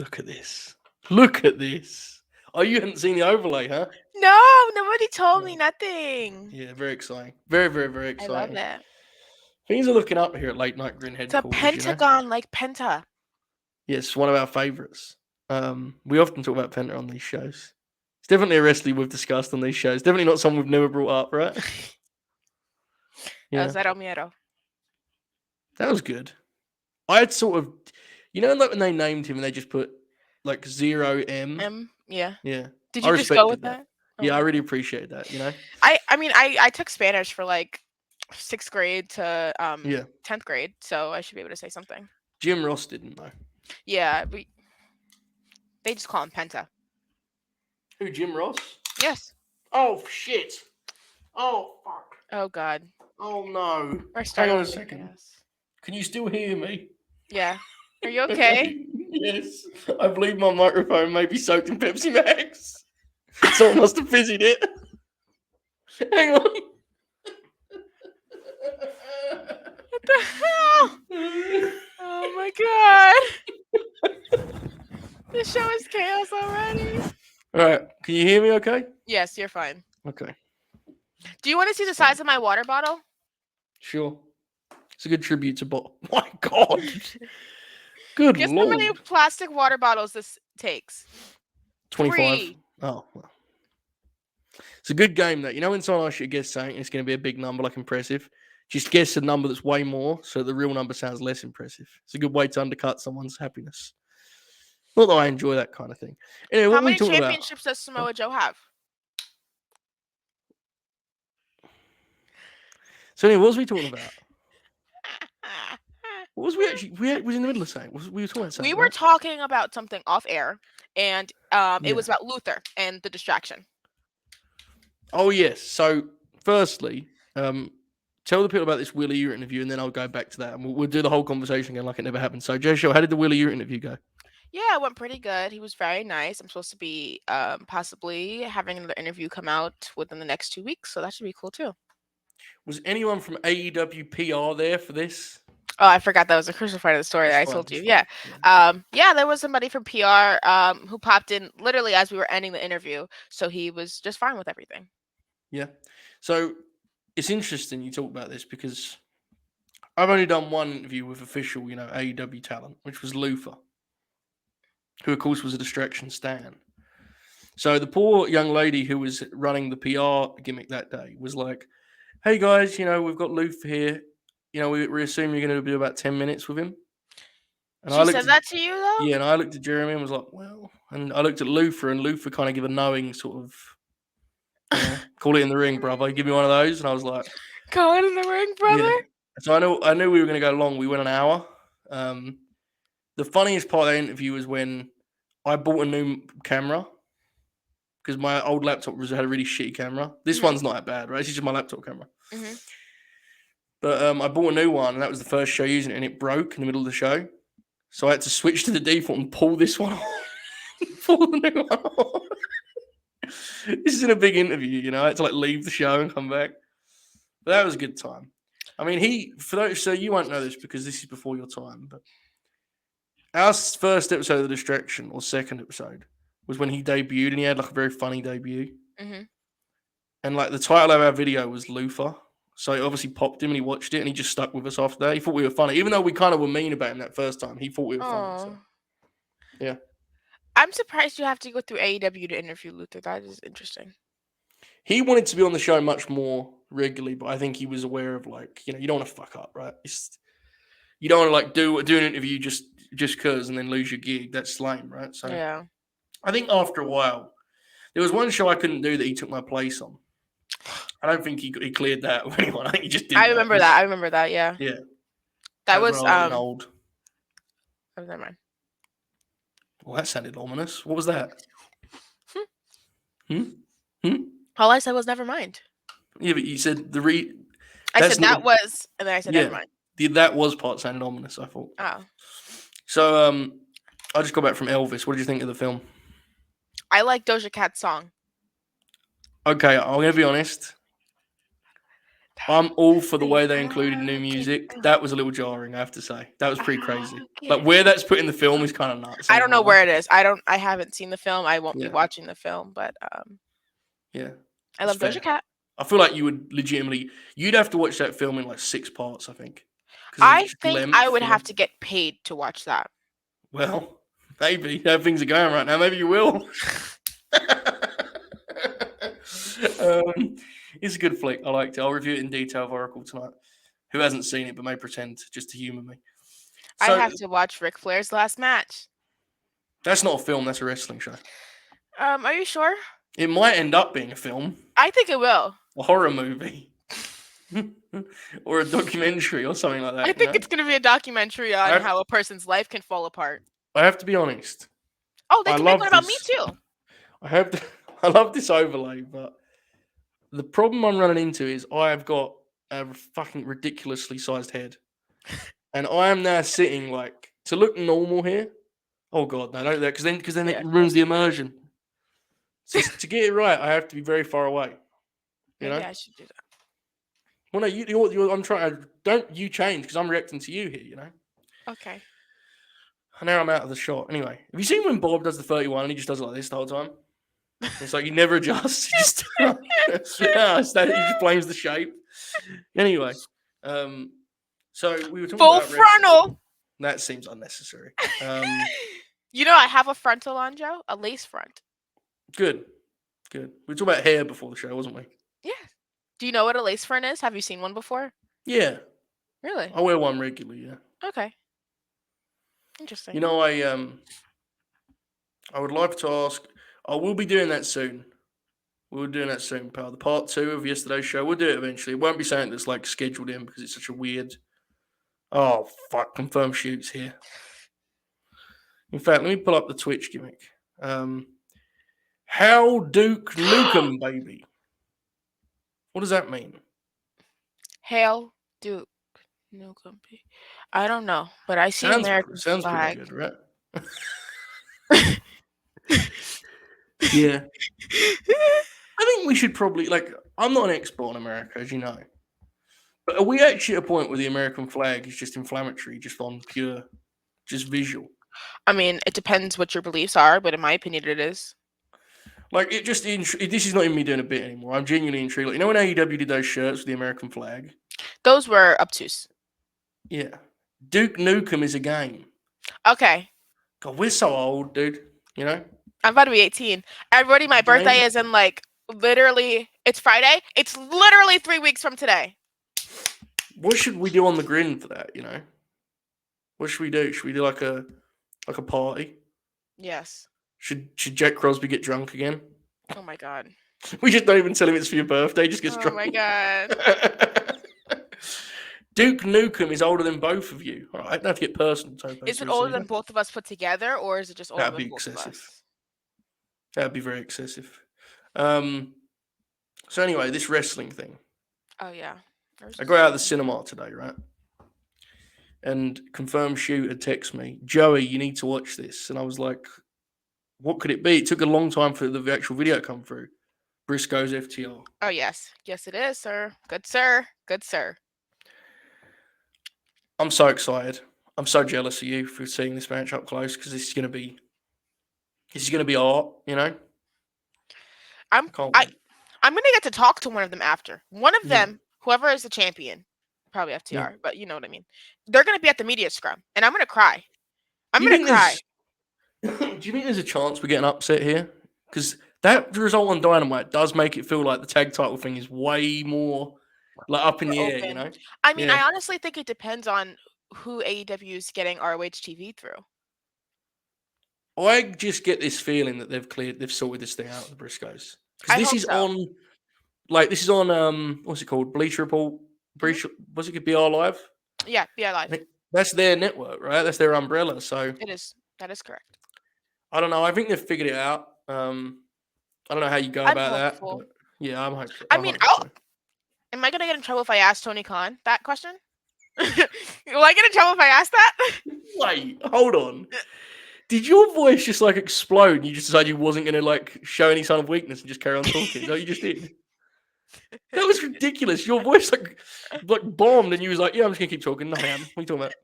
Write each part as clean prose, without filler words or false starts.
Look at this. Look at this. Oh, you hadn't seen the overlay, huh? No, nobody told me No. nothing. Yeah, very exciting. Very, very, very I love exciting. that. Things are looking up here at Late Night Grin It's a headquarters, you know? pentagon like Penta. Yes, one of our favourites. We often talk about Penta on these shows. It's definitely a wrestler we've discussed on these shows. Definitely not someone we've never brought up, right? El Yeah, Zero Miedo. that was good. I had sort of, like when they named him and they just put like 0M. Yeah. Yeah, Did I you just go with respected that. that? Yeah, I Oh. really appreciate that. I took Spanish for like 6th grade to Yeah, 10th grade, so I should be able to say something. Jim Ross didn't though. Yeah, they just call him Penta. Who, Jim Ross? Yes. Oh shit! Oh fuck! Oh God. Oh no! We're Hang starting on a with the second. chaos. Can you still hear me? Yeah. Are you okay? Yes, I believe my microphone may be soaked in Pepsi Max. Someone must have fizzied it. Hang on. What the hell? Oh my God. This show is chaos already. All right, can you hear me? Okay. Yes, you're fine. Okay. Do you want to see the size of my water bottle? Sure. It's a good tribute to Bob. My God. Good Guess how many Lord. plastic water bottles this takes? 25. 3. Oh, well. It's a good game, that. When someone asks you to guess something, it's going to be a big number, like impressive. Just guess a number that's way more, so the real number sounds less impressive. It's a good way to undercut someone's happiness. Not that I enjoy that kind of thing. Anyway, How what were we many talking about? championships does Huh? Samoa Joe have? So anyway, what was we talking about? What was we actually? We was in the middle of saying. We were talking about something, We were right? talking about something off air, and it Yeah. was about Luther and the distraction. Oh yes. So firstly, tell the people about this Willie Ure interview, and then I'll go back to that, and we'll do the whole conversation again like it never happened. So Jaychele, how did the Willie Ure interview go? Yeah, it went pretty good. He was very nice. I'm supposed to be possibly having another interview come out within the next 2 weeks, so that should be cool too. Was anyone from AEW PR there for this? Oh, I forgot that was a crucial part of the story It's that I fine. told It's you. fine. Yeah. Yeah, there was somebody from PR who popped in literally as we were ending the interview, so he was just fine with everything. Yeah. So it's interesting you talk about this because I've only done one interview with official, AEW talent, which was Luther, who of course was a distraction stan. So the poor young lady who was running the PR gimmick that day was like, "Hey guys, we've got Luther here. We assume you're going to do about 10 minutes with him." And I She looked said at that to you though? yeah, and I looked at Jeremy and was like, "Well," and I looked at Luther, and Luther kind of gave a knowing sort of, call it in the ring, brother. Give me one of those, and I was like, Call it in the ring, "Yeah." brother. So I knew we were going to go long. We went an hour. The funniest part of the interview was when I bought a new camera because my old laptop had a really shitty camera. This one's not that bad, right? This is just my laptop camera. Mm-hmm. But I bought a new one, and that was the first show using it, and it broke in the middle of the show. So I had to switch to the default and pull this one off. Pull the new one off. This is in a big interview, I had to leave the show and come back. But that was a good time. I mean, so you won't know this because this is before your time, but our first episode of The Distraction, or second episode, was when he debuted, and he had a very funny debut. Mm-hmm. And the title of our video was Luther. So it obviously popped him and he watched it and he just stuck with us after that. He thought we were funny. Even though we kind of were mean about him that first time, he thought we were funny. So, yeah. I'm surprised you have to go through AEW to interview Luther. That is interesting. He wanted to be on the show much more regularly, but I think he was aware of you don't want to fuck up, right? You don't want to do an interview just because and then lose your gig. That's lame, right? So Yeah. I think after a while, there was one show I couldn't do that he took my place on. I don't think he cleared that with anyone. I think he just did. I remember that. I remember that. Yeah. Yeah. That was when I was getting old. Oh, never mind. Well, that sounded ominous. What was that? All I said was never mind. Yeah, but you said I said that was, and then I said never mind. That was part sounded ominous, I thought. Oh. So, I just got back from Elvis. What did you think of the film? I like Doja Cat's song. Okay, I'm going to be honest. I'm all for the way they included new music. That was a little jarring, I have to say. That was pretty crazy. Like where that's put in the film is kind of nuts. I don't know where it is. I haven't seen the film. I won't be watching the film, but yeah. I love Doja Cat. I feel like you would you'd have to watch that film in like 6 parts, I think. I think I would have to get paid to watch that. Well, maybe how things are going right now. Maybe you will. It's a good flick. I liked it. I'll review it in detail of Oracle tonight. Who hasn't seen it but may pretend just to humour me. So, I have to watch Ric Flair's last match. That's not a film. That's a wrestling show. Are you sure? It might end up being a film. I think it will. A horror movie. Or a documentary or something like that. I think it's going to be a documentary on how a person's life can fall apart. I have to be honest. Oh, they can make one about me too. I love this overlay, but the problem I'm running into is I have got a fucking ridiculously sized head. And I am now sitting like to look normal here. Oh god, no, don't do that because then it ruins the immersion. So to get it right, I have to be very far away. Maybe I should do that. Well, no, I'm trying. Don't you change because I'm reacting to you here. You know. Okay. And now I'm out of the shot. Anyway, have you seen when Bob does the 31 and he just does it like this the whole time? It's like he never adjusts. He just blames the shape. Anyway, so we were talking full about frontal. That seems unnecessary. You know, I have a frontal on, Joe, a lace front. Good. We were talking about hair before the show, wasn't we? Yeah. Do you know what a lace front is? Have you seen one before? Yeah. Really? I wear one regularly. Yeah. Okay. Interesting. You know, I would like to ask. I will be doing that soon. We'll be doing that soon, pal. The part 2 of yesterday's show. We'll do it eventually. It won't be something that's like scheduled in because it's such a weird. Oh fuck! Confirm shoots here. In fact, let me pull up the Twitch gimmick. How Duke Nukem, baby. What does that mean? Hail Duke Nukem. I don't know, but I see American sounds flag. Pretty good, right? Yeah. I think we should probably, I'm not an expert on America, as you know. But are we actually at a point where the American flag is just inflammatory, just on pure, just visual? I mean, it depends what your beliefs are, but in my opinion, it is. Like, this is not even me doing a bit anymore. I'm genuinely intrigued. Like, you know when AEW did those shirts with the American flag? Those were obtuse. Yeah. Duke Nukem is a game. Okay. God, we're so old, dude. You know? I'm about to be 18. Everybody, my birthday is in, literally, it's Friday. It's literally 3 weeks from today. What should we do on the grin for that, you know? What should we do? Should we do like a party? Yes. Should Jack Crosby get drunk again? Oh my god. We just don't even tell him it's for your birthday, just gets drunk. Oh my god. Duke Nukem is older than both of you. All right, I don't have to get personal. Is it older than both of us put together, or is it just older than both of us? That'd be very excessive. So anyway, this wrestling thing. Oh yeah. I got out of the cinema today, right? And Confirmed Shoot had texted me, Joey, you need to watch this. And I was like, what could it be? It took a long time for the actual video to come through. Briscoe's FTR. Oh, yes. Yes, it is, sir. Good, sir. Good, sir. I'm so excited. I'm so jealous of you for seeing this match up close because this is going to be art, you know? I'm going to get to talk to one of them after. One of them, whoever is the champion, probably FTR, but you know what I mean. They're going to be at the media scrum, and I'm going to cry. I'm going to cry. Do you think there's a chance we're getting upset here? Because that result on Dynamite does make it feel like the tag title thing is way more up in the air, you know? I mean, I honestly think it depends on who AEW is getting ROH TV through. I just get this feeling that they've sorted this thing out with the Briscoes. Because this is on what's it called? Bleacher Report. Was it BR Live? Yeah, BR Live. That's their network, right? That's their umbrella. So it is. That is correct. I don't know. I think they've figured it out. I don't know how you go about that. But yeah, I'm hopeful. I mean, am I going to get in trouble if I ask Tony Khan that question? Will I get in trouble if I ask that? Wait, hold on. Did your voice just explode and you just decided you wasn't going to show any sign of weakness and just carry on talking? Is that what you just did? That was ridiculous. Your voice like bombed, and you was like, "Yeah, I'm just gonna keep talking." No, I am. What are you talking about?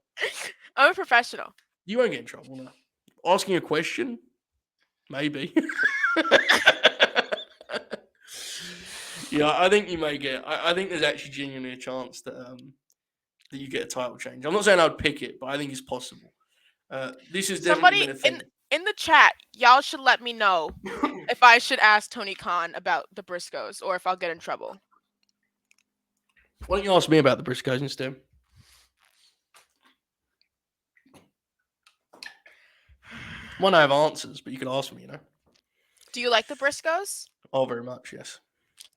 I'm a professional. You won't get in trouble now. Asking a question, maybe. Yeah, I think you may get. I think there's actually genuinely a chance that you get a title change. I'm not saying I'd pick it, but I think it's possible. This has definitely Somebody been a thing. in the chat, y'all should let me know if I should ask Tony Khan about the Briscoes or if I'll get in trouble. Why don't you ask me about the Briscoes instead? Well, I have answers, but you could ask me, you know. Do you like the Briscoes? Oh, very much, yes.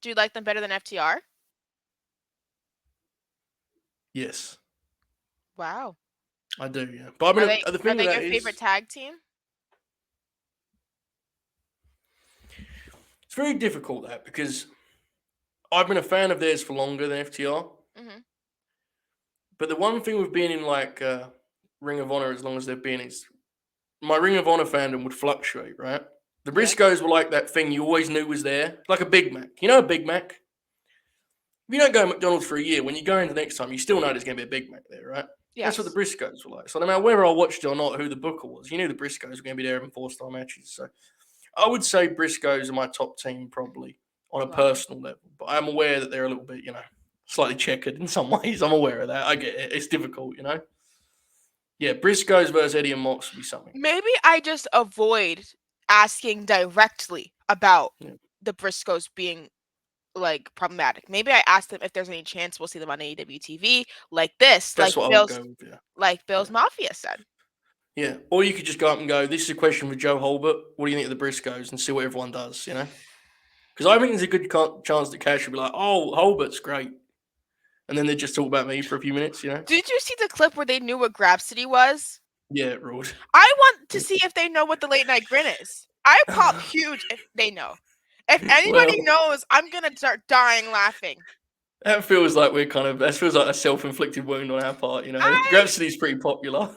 Do you like them better than FTR? Yes. Wow. I do, yeah. But I mean, the thing are they with your that favorite is, tag team? it's very difficult that because I've been a fan of theirs for longer than FTR. Mm-hmm. But the one thing with being in like Ring of Honor as long as they've been is my Ring of Honor fandom would fluctuate, right? The Briscoes were like that thing you always knew was there, like a Big Mac. You know a Big Mac? If you don't go to McDonald's for a year, when you go in the next time, you still know there's going to be a Big Mac there, right? Yes. That's what the Briscoes were like. So no matter whether I watched it or not, who the booker was, you knew the Briscoes were going to be there in 4-star matches. So I would say Briscoes are my top team probably on a personal level. But I'm aware that they're a little bit, you know, slightly checkered in some ways. I'm aware of that. I get it. It's difficult, you know? Yeah, Briscoes versus Eddie and Mox would be something. Maybe I just avoid asking directly about the Briscoes being like problematic. Maybe I ask them if there's any chance we'll see them on AEW TV like this. That's what I would go with, yeah. Like Bill's Mafia said. Yeah, or you could just go up and go, this is a question for Joe Holbert. What do you think of the Briscoes? And see what everyone does, you know? Because I think there's a good chance that Cash will be like, oh, Holbert's great. And then they just talk about me for a few minutes, you know? Did you see the clip where they knew what Grapsody was? Yeah, it ruled. I want to see if they know what the late night grin is. I pop huge if they know. If anybody knows, I'm going to start dying laughing. That feels like that feels like a self-inflicted wound on our part, you know? Grapsody's pretty popular.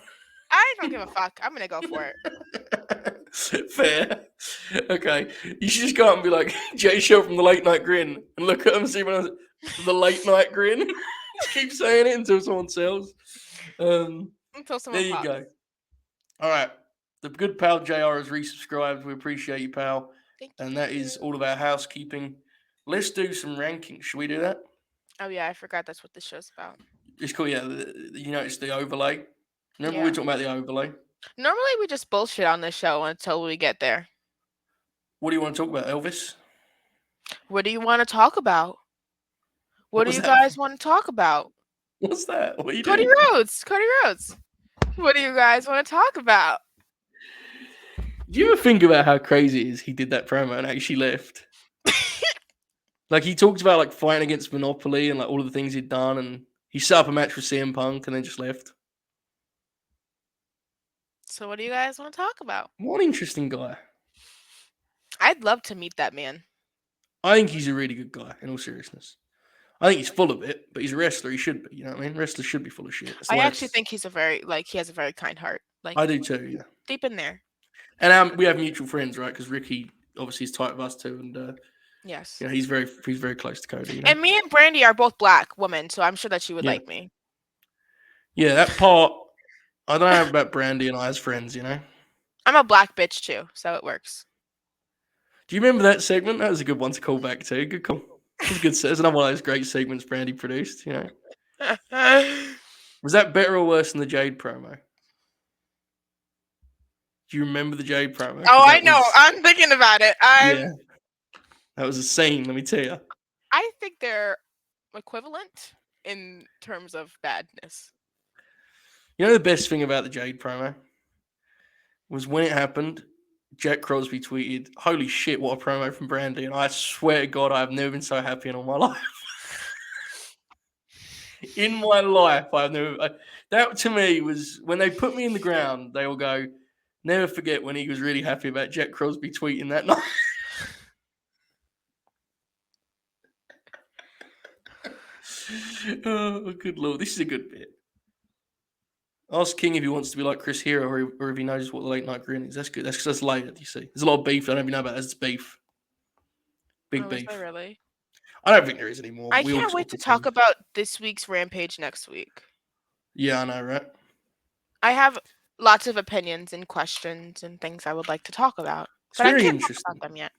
I don't give a fuck. I'm going to go for it. Fair. Okay. You should just go out and be like, Jaychele from the Late Night Grin, and look at him and see when the Late Night Grin. Just keep saying it until someone sells. Until someone there you go. All right. The good pal JR has resubscribed. We appreciate you, pal. Thank and you. That is all of our housekeeping. Let's do some rankings. Should we do that? Oh, yeah. I forgot that's what this show's about. It's cool. Yeah. You noticed the overlay? Remember we were talking about the overlay? Normally, we just bullshit on this show until we get there. What do you want to talk about, Elvis? What do you want to talk about? What do you guys want to talk about? What's that? What are you doing? Cody Rhodes. What do you guys want to talk about? Do you ever think about how crazy it is he did that promo and actually left? Like, he talked about, like, fighting against Monopoly and, like, all of the things he'd done, and he set up a match with CM Punk and then just left. So what do you guys want to talk about? What an interesting guy. I'd love to meet that man. I think he's a really good guy, in all seriousness. I think he's full of it, but he's a wrestler. He should be, you know what I mean? Wrestlers should be full of shit. I actually think he has a very kind heart. Like, I do too, yeah. Deep in there. And we have mutual friends, right? Because Ricky obviously is tight with us too, and yes, you know, he's very close to Cody. You know? And me and Brandy are both black women, so I'm sure that she would like me. Yeah, that part. I don't know about Brandy and I as friends, you know. I'm a black bitch too, so it works. Do you remember that segment? That was a good one to call back to. Good call. It was good. It's another one of those great segments Brandy produced. You know. Was that better or worse than the Jade promo? Do you remember the Jade promo? Oh, I know. I'm thinking about it. Yeah. That was a scene, let me tell you. I think they're equivalent in terms of badness. You know the best thing about the Jade promo? Was when it happened, Jack Crosby tweeted, "Holy shit, what a promo from Brandy." And I swear to God, I've never been so happy in all my life. In my life, that to me was, when they put me in the ground, they will go, never forget when he was really happy about Jack Crosby tweeting that night. Oh, good Lord. This is a good bit. Ask King if he wants to be like Chris Hero or if he knows what the Late Night Grin is. That's good. That's later, you see. There's a lot of beef I don't even know about. It's beef. Big beef. Really? I don't think there is anymore. I We all can't sort wait of to talk pretend. about this week's Rampage next week. Yeah, I know, right? I have lots of opinions and questions and things I would like to talk about, It's but I very can't talk about interesting. them yet.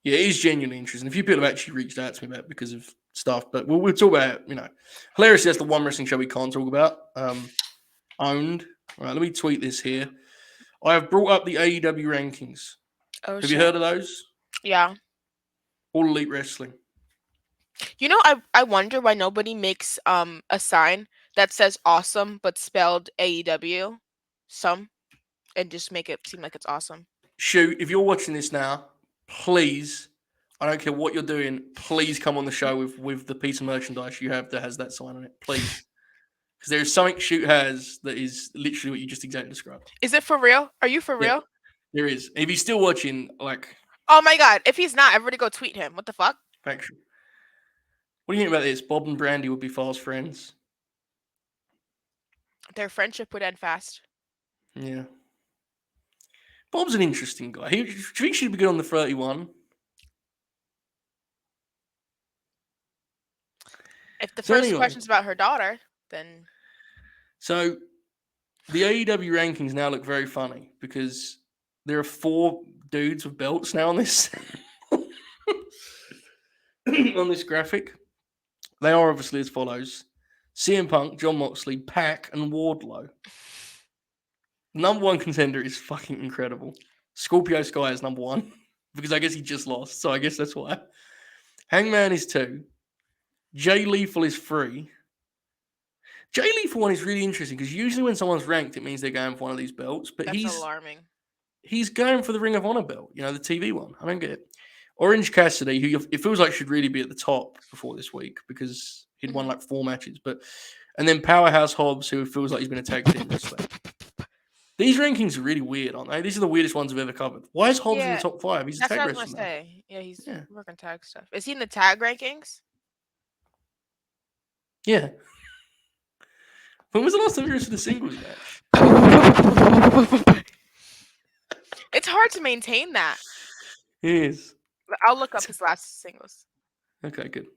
Yeah, it is genuinely interesting. A few people have actually reached out to me about it because of stuff, but we'll talk about it, hilariously, that's the one wrestling show we can't talk about. Owned. All right, let me tweet this here. I have brought up the AEW rankings. Oh Have you shit. heard of those? Yeah. All Elite Wrestling. I wonder why nobody makes a sign that says awesome but spelled AEW some and just make it seem like it's awesome. Shoot, if you're watching this now, please, I don't care what you're doing, please come on the show with the piece of merchandise you have that has that sign on it, please. Because there is something Shoot has that is literally what you just exactly described. Is it for real? Are you for Yeah, real? there is. If he's still watching, like, Oh my god, if he's not, everybody go tweet him. What the fuck? factual. What do you think about this? Bob and Brandy would be fast friends. Their friendship would end fast. Yeah. Bob's an interesting guy. Do you think she'd be good on the 31? If the So first anyway, question's about her daughter, then so the AEW rankings now look very funny because there are 4 dudes with belts now on this on this graphic. They are obviously as follows: CM Punk, John Moxley, Pac, and Wardlow. Number 1 contender is fucking incredible. Scorpio Sky is number 1 because I guess he just lost, so I guess that's why. Hangman is 2. Jay Lethal is 3. Jay Lethal one is really interesting because usually when someone's ranked, it means they're going for one of these belts, but that's alarming. he's going for the Ring of Honor belt, the TV one. I don't get it. Orange Cassidy, who it feels like should really be at the top before this week because he'd won like 4 matches, and then Powerhouse Hobbs, who feels like he's been a tag team wrestler. These rankings are really weird, aren't they? These are the weirdest ones I've ever covered. Why is Hobbs in the top 5? He's a That's tag what I was wrestler. gonna say. Yeah, he's working tag stuff. Is he in the tag rankings? Yeah. When was the last time you wrestled a singles match? It's hard to maintain that. It is. I'll look up his last singles. Okay, good.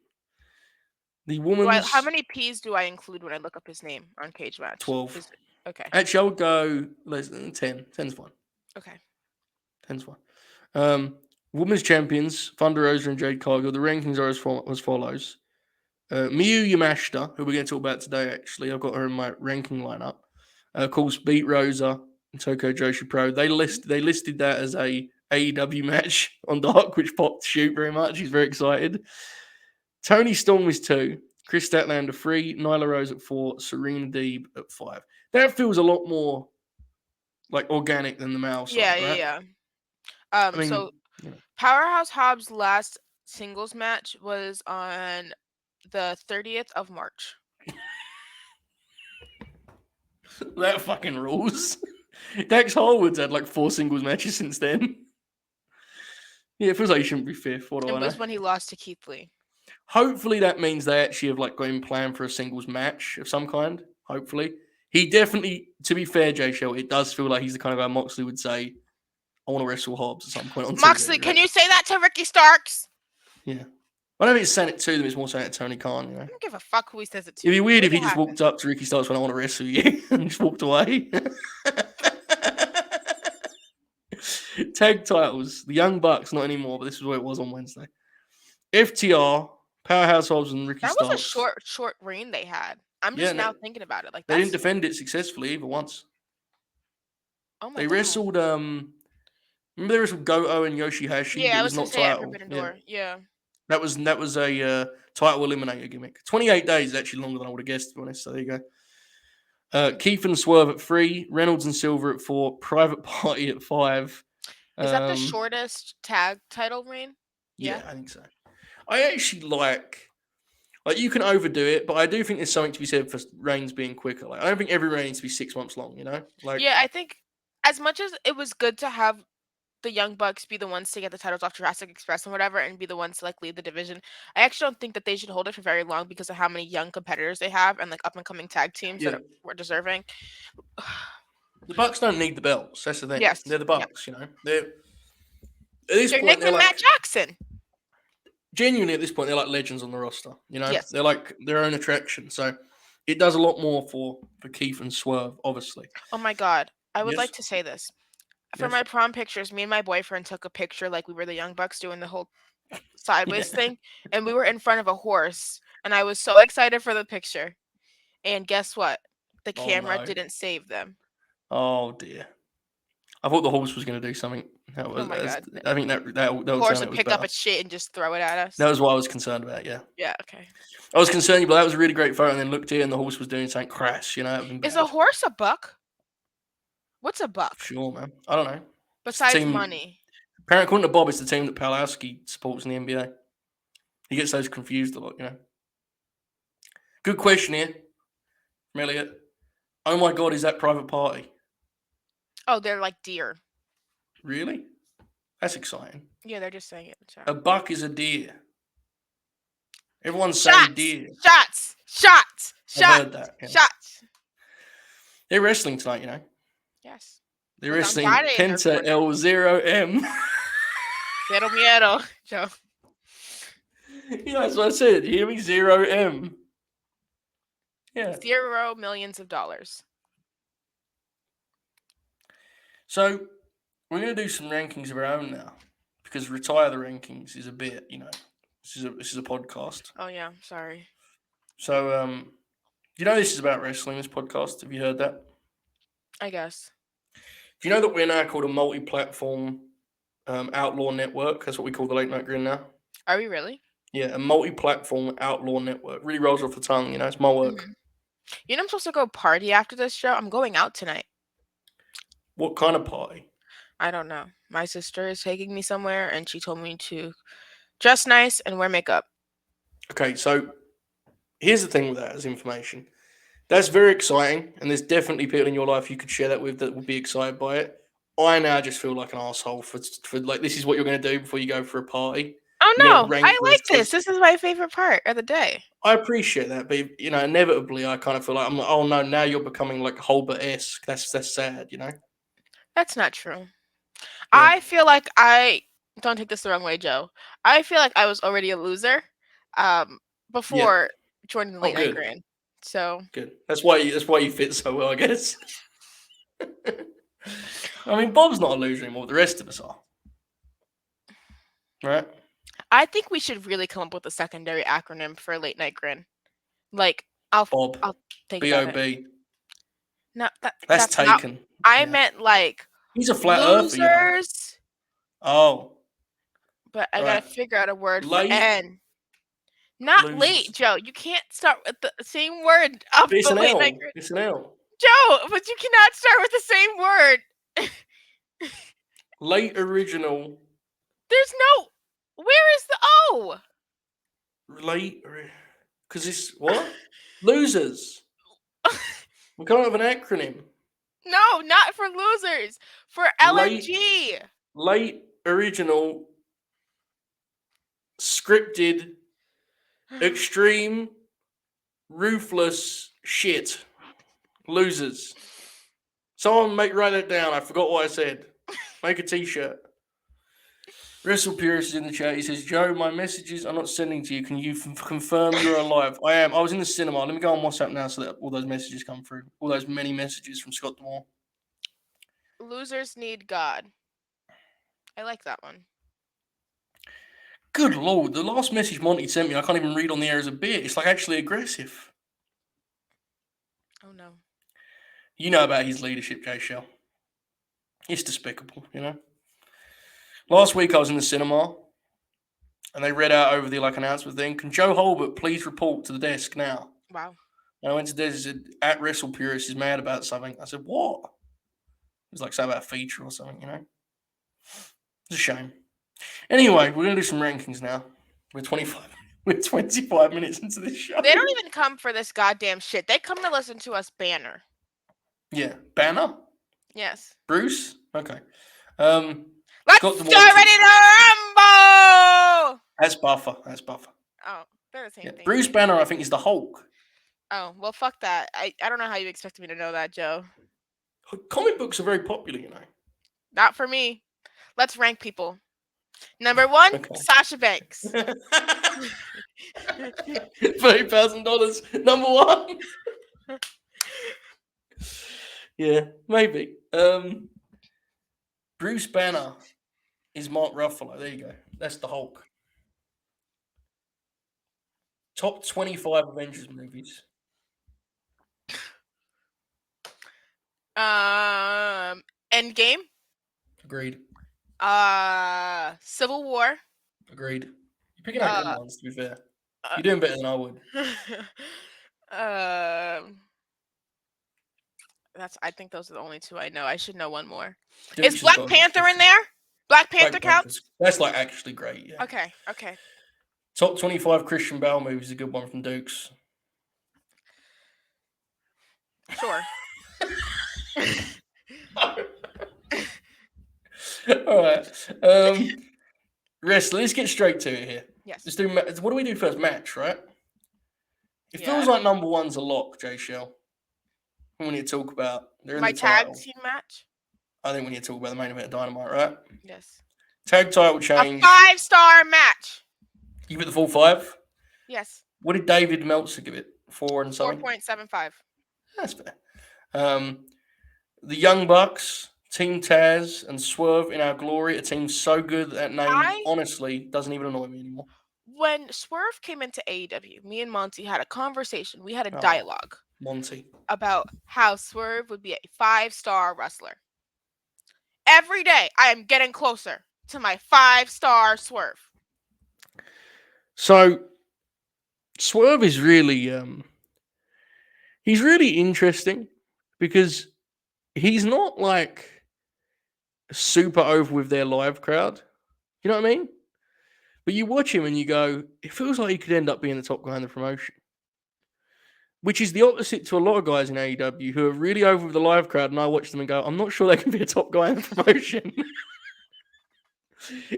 The woman's... How many P's do I include when I look up his name on Cage Match? 12. Okay. Actually, I would go less than 10. 10's fine. Okay. 10's fine. Women's champions, Thunder Rosa and Jade Cargill. The rankings are as follows. Miyu Yamashita, who we're going to talk about today, actually. I've got her in my ranking lineup. Of course, beat Rosa and Toko Joshi Pro. They listed that as a AEW match on Dark, which popped Shoot very much. He's very excited. Tony Storm is 2. Chris Statlander 3. Nyla Rose at 4. Serena Deeb at 5. That feels a lot more like organic than the male side, right? Yeah. I mean, so Powerhouse Hobbs' last singles match was on the 30th of March. That fucking rules. Dax Harwood's had like 4 singles matches since then. Yeah, it feels like he shouldn't be 5th. What do I know? It was when he lost to Keith Lee. Hopefully that means they actually have like got him planned for a singles match of some kind. Hopefully. He definitely, to be fair, Jaychele, it does feel like he's the kind of guy Moxley would say, I want to wrestle Hobbs at some point on Moxley, TV, can you say that to Ricky Starks? Yeah. I don't think it's saying it to them, it's more saying it to Tony Khan, I don't give a fuck who he says it to. It'd be weird if he just walked up to Ricky Starks when I want to wrestle you and just walked away. Tag titles. The Young Bucks, not anymore, but this is where it was on Wednesday. FTR, Powerhouse Hobbs, and Ricky Starks. That was a short reign they had. I'm just now thinking about it. Like they didn't defend it successfully either once. Oh my They God. wrestled remember they wrestled Goto and Yoshihashi? Yeah, it I was was not title. Yeah. That was a title eliminator gimmick. 28 days is actually longer than I would have guessed, to be honest. So there you go. Keith and Swerve at 3, Reynolds and Silver at 4, Private Party at 5. Is that the shortest tag title reign? Yeah, I think so. I actually like you can overdo it, but I do think there's something to be said for reigns being quicker. Like I don't think every reign needs to be 6 months long, Yeah, I think as much as it was good to have the Young Bucks be the ones to get the titles off Jurassic Express and whatever and be the ones to like lead the division, I actually don't think that they should hold it for very long because of how many young competitors they have and like up and coming tag teams that were deserving. The Bucks don't need the belts. That's the thing. Yes. They're the Bucks, They're at this They're point, Nick and Matt Jackson. genuinely at this point they're like legends on the roster. You know, Yes. they're like their own attraction. So it does a lot more for Keith and Swerve, obviously. Oh my God. I would like Yes. to say this. For Yes. my prom pictures, me and my boyfriend took a picture like we were the Young Bucks doing the whole Yeah. sideways thing, and we were in front of a horse, and I was so excited for the picture. And guess what? The Oh camera no. didn't save them. Oh dear. I thought the horse was going to do something. Oh my God. I think that would Horse turn it would was pick up better. its shit and just throw it at us. That was what I was concerned about. Yeah. Yeah, okay. I was concerned, but that was a really great photo. And then looked here, and the horse was doing something crass. You know, that would have been Is a bad. horse a buck? What's a buck? Sure, man. I don't know. It's the Besides team. money. Apparently, according to Bob, it's the team that Palowski supports in the NBA. He gets those confused a lot, you know. Good question here from Elliot. Oh my God, is that private party? Oh, they're like deer. Really? That's exciting. Yeah, they're just saying it in chat. A buck is a deer. Everyone's saying Shots! deer. Shots! Shots! I've Shots! heard that. Yeah. Shots! They're wrestling tonight, you know. Yes. They're It's on wrestling Friday and they're Penta recording. L0M. Cero miedo, Joe. Yeah, that's what I said. You hear me? 0M. Yeah. 0 millions of dollars. So we're going to do some rankings of our own now, because retire the rankings is a bit, you know. This is a podcast. Oh yeah, sorry. So you know this is about wrestling. This podcast. Have you heard that? I guess. Do you know that we're now called a multi-platform outlaw network? That's what we call the Late Night Grin now. Are we really? Yeah, a multi-platform outlaw network. Really rolls off the tongue. You know, it's my work. Mm-hmm. You know, I'm supposed to go party after this show. I'm going out tonight. What kind of party? I don't know. My sister is taking me somewhere, and she told me to dress nice and wear makeup. Okay, so here's the thing with that as information. That's very exciting, and there's definitely people in your life you could share that with that would be excited by it. I now just feel like an asshole for like, this is what you're going to do before you go for a party. Oh You're no, gonna rank I like wrestlers. this. This is my favorite part of the day. I appreciate that, but you know, inevitably, I kind of feel like I'm like, oh no, now you're becoming like Holbert-esque. That's sad, you know. That's not true. Yeah. I feel like don't take this the wrong way, Joe. I feel like I was already a loser before joining the Late Night good. Grand. So Good. That's why you fit so well, I guess. I mean, Bob's not a loser anymore. The rest of us are, right? I think we should really come up with a secondary acronym for Late Night Grin. Like I'll think about it. B-O-B. No, that's taken. I meant like he's a flat losers. earther, you know? Oh. But I gotta figure out a word late, for N. Not losers. late, Joe. You can't start with the same word of it's the an Late L. Night Grin. It's an L. Joe, but you cannot start with the same word. Late original. There's no. Where is the O? Late. Because it's what? Losers. We can't have an acronym. No, not for losers. For LNG. Late original. Scripted. Extreme. Ruthless shit. Losers. Someone write that down. I forgot what I said. Make a t-shirt. Wrestle Purist is in the chat. He says, Joe, my messages I'm not sending to you. Can you confirm you're alive? I am. I was in the cinema. Let me go on WhatsApp now so that all those messages come through. All those many messages from Scott DeMoore. Losers need God. I like that one. Good Lord. The last message Monty sent me, I can't even read on the air as a bit. It's like actually aggressive. Oh, no. You know about his leadership, Jaychele. It's despicable, you know. Last week I was in the cinema and they read out over the announcement thing, can Joe Holbert please report to the desk now? Wow. And I went to the desk and said, at Wrestle Purist is mad about something. I said, what? It was like something about a feature or something, you know. It's a shame. Anyway, we're going to do some rankings now. We're 25 minutes into this show. They don't even come for this goddamn shit. They come to listen to us banner. Yeah. Banner? Yes. Bruce? Okay. Let's get ready to rumble! That's Buffer. Oh, they're the same thing. Bruce Banner, I think, is the Hulk. Oh, well, fuck that. I don't know how you expect me to know that, Joe. Comic books are very popular, you know. Not for me. Let's rank people. Number 1, Okay. Sasha Banks. $30,000. Number 1. Yeah, maybe. Bruce Banner is Mark Ruffalo. There you go. That's the Hulk. Top 25 Avengers movies. Endgame. Agreed. Civil War. Agreed. You're picking out good Uh, ones, to be fair. uh, You're doing better than I would. I think those are the only 2 I know. I should know one more. Dukes Is has Black got a good Panther in list. there? Black Panther Black Panther's. counts? That's like actually great, yeah. Okay. Top 25 Christian Bale movies is a good one from Dukes. Sure. All right. Let's get straight to it here. Yes. Let's do. What do we do first? Match, right? It Yeah. feels like number 1's a lock, Jaychele. We need to talk about. They're in My the tag title. team match? I think we need to talk about the main event of Dynamite, right? Yes. Tag title change. A 5-star match. Give it the full 5? Yes. What did David Meltzer give it? 4 and something? 4.75. That's fair. The Young Bucks, Team Taz, and Swerve in Our Glory, a team so good that name, honestly, doesn't even annoy me anymore. When Swerve came into AEW, me and Monty had a conversation. We had a dialogue. Monty. About how Swerve would be a 5-star wrestler. Every day, I am getting closer to my 5-star Swerve. So, Swerve is really, he's really interesting because he's not like super over with their live crowd. You know what I mean? But you watch him and you go, it feels like he could end up being the top guy in the promotion. Which is the opposite to a lot of guys in AEW who are really over with the live crowd, and I watch them and go, I'm not sure they can be a top guy in the promotion.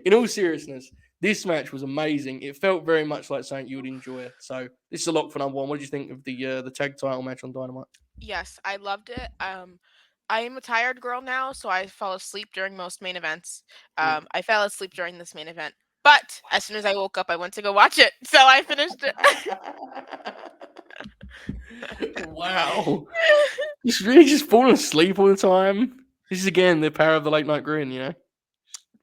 In all seriousness, this match was amazing. It felt very much like something you would enjoy. So this is a lock for number 1. What did you think of the tag title match on Dynamite? Yes, I loved it. I am a tired girl now, so I fall asleep during most main events. I fell asleep during this main event. But as soon as I woke up, I went to go watch it. So I finished it. Wow. He's really just falling asleep all the time. This is, again, the power of the late night grin, you know?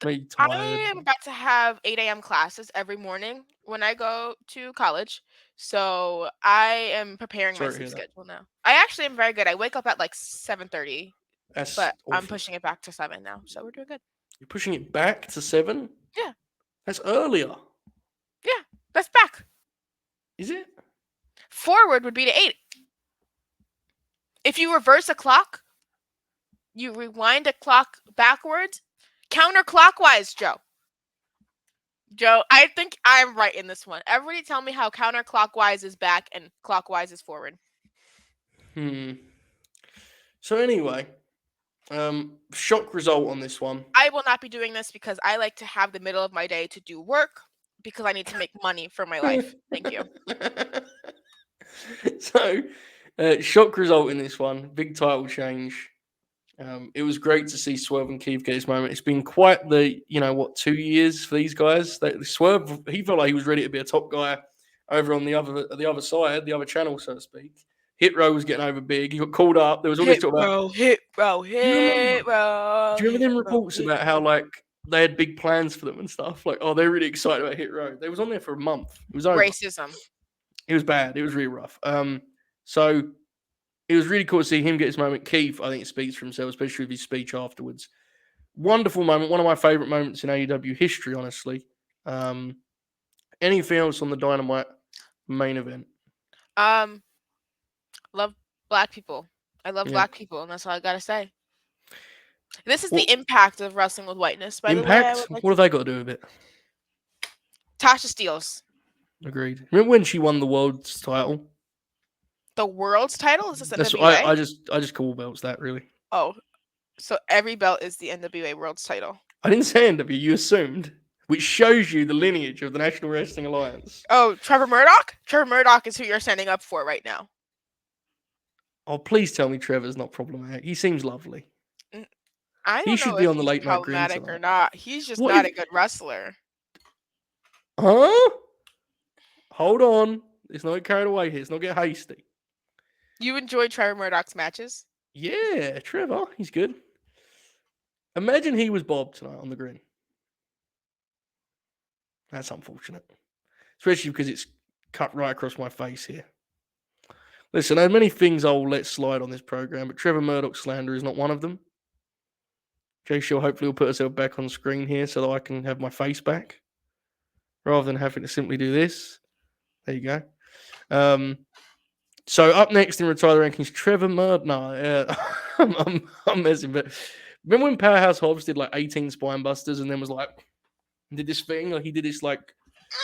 Make tired. I am about to have 8 a.m. classes every morning when I go to college. So I am preparing my sleep schedule now. I actually am very good. I wake up at like 7:30. That's but awful. I'm pushing it back to 7 now. So we're doing good. You're pushing it back to 7? Yeah. That's earlier. Yeah, that's back. Is it? Forward would be to 8. If you reverse a clock, you rewind a clock backwards, counterclockwise, Joe. Joe, I think I'm right in this one. Everybody tell me how counterclockwise is back and clockwise is forward. So anyway, shock result on this one. I will not be doing this because I like to have the middle of my day to do work because I need to make money for my life. Thank you. So, shock result in this one. Big title change. It was great to see Swerve and Keith get this moment. It's been quite the, 2 years for these guys. Swerve, he felt like he was ready to be a top guy over on the other side, the other channel, so to speak. Hit Row was getting over big. He got called up. There was all this talk about Hit Row. Do you remember them reports about how like they had big plans for them and stuff? Like, oh, they're really excited about Hit Row. They was on there for a month. It was over. Racism. It was bad. It was really rough. So it was really cool to see him get his moment. Keith, I think, it speaks for himself, especially with his speech afterwards. Wonderful moment. One of my favorite moments in AEW history, honestly. Anything else on the Dynamite main event? Love black people. I love black people, and that's all I gotta say. This is the impact of wrestling with whiteness. By Impact? the way, what have they got to do with it? Tasha Steelz. Agreed. Remember when she won the world's title? The world's title? Is this That's NWA? I just call belts that, really. Oh, so every belt is the NWA world's title. I didn't say NWA. You assumed, which shows you the lineage of the National Wrestling Alliance. Oh, Trevor Murdoch? Trevor Murdoch is who you're standing up for right now. Oh, please tell me Trevor's not problematic. He seems lovely. I He don't should know be if on the he's late night green problematic or tonight. not. He's just What not if? a good wrestler. Huh? Hold on. Let's not get carried away here. Let's not get hasty. You enjoy Trevor Murdoch's matches? Yeah, Trevor, he's good. Imagine he was Bob tonight on the green. That's unfortunate. Especially because it's cut right across my face here. Listen, there are many things I'll let slide on this program, but Trevor Murdoch's slander is not one of them. Jaychele hopefully will put herself back on screen here so that I can have my face back rather than having to simply do this. There you go. So up next in Retire the Rankings, Trevor Murdoch. No, I'm messing. But remember when Powerhouse Hobbs did like 18 spine busters and then was like, did this thing? Like he did this like,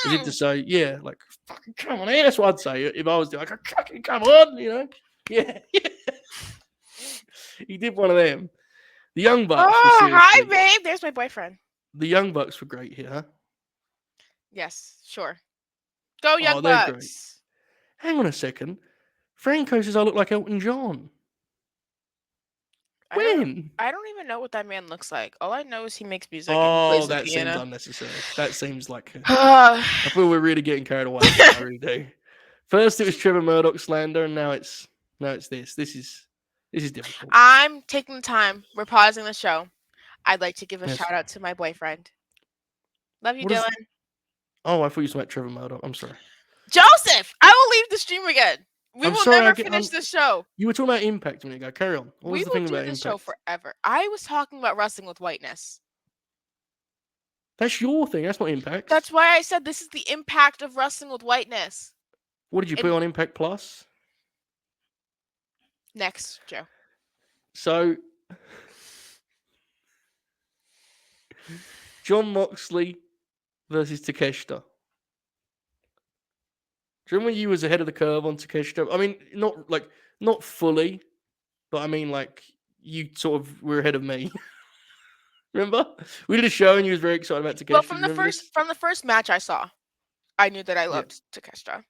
as if to say, yeah, like, fucking come on, that's what I'd say if I was doing like, fucking come on, you know? Yeah. He did one of them. The Young Bucks were Oh, hi, seriously. babe. There's my boyfriend. The Young Bucks were great here, huh? Yes, sure. Go, Young They're great. Bucks. Hang on a second. Franco says I look like Elton John. When? I don't even know what that man looks like. All I know is he makes music and Oh, plays the that seems piano. unnecessary. That seems like I feel we're really getting carried away. I really do. First it was Trevor Murdoch slander, and now it's this. This is difficult. I'm taking the time. We're pausing the show. I'd like to give a Yes. shout out to my boyfriend. Love you, What is- Dylan. Oh, I thought you were talking about Trevor Murdoch. I'm sorry. Joseph, I will leave the stream again. We I'm will sorry, never finish the show. You were talking about Impact a minute ago. Carry on. What was We the will thing do about the Impact? show forever. I was talking about wrestling with whiteness. That's your thing. That's not Impact. That's why I said this is the impact of wrestling with whiteness. What did you put on Impact Plus? Next, Joe. So, Jon Moxley versus Takeshita. Do you remember you was ahead of the curve on Takeshita? I mean, not fully, but I mean, like, you sort of were ahead of me. Remember? We did a show and you was very excited about Takeshita. Well, from the first match I saw, I knew that I loved Takeshita.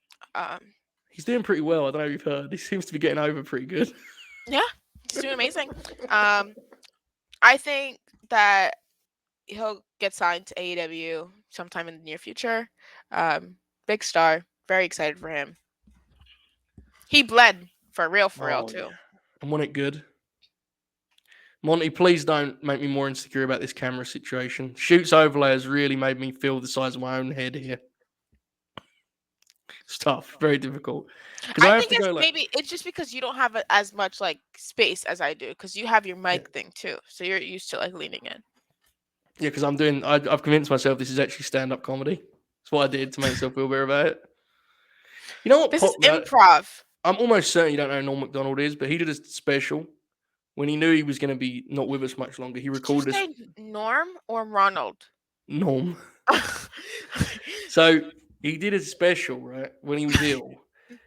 He's doing pretty well. I don't know if you've heard. He seems to be getting over pretty good. Yeah, he's doing amazing. I think that he'll get signed to AEW sometime in the near future. Big star. Very excited for him. He bled for real too. Yeah. And wasn't it good? Monty, please don't make me more insecure about this camera situation. Shoots overlay has really made me feel the size of my own head here. It's tough, very difficult. I think it's just because you don't have as much like space as I do, because you have your mic thing too, so you're used to like leaning in. Yeah, because I've convinced myself this is actually stand-up comedy. That's what I did to make myself feel better about it. You know what? This is improv. I'm almost certain you don't know who Norm Macdonald is, but he did a special when he knew he was going to be not with us much longer. He recorded. Did you say Norm or Ronald? Norm. So he did a special, right? When he was ill,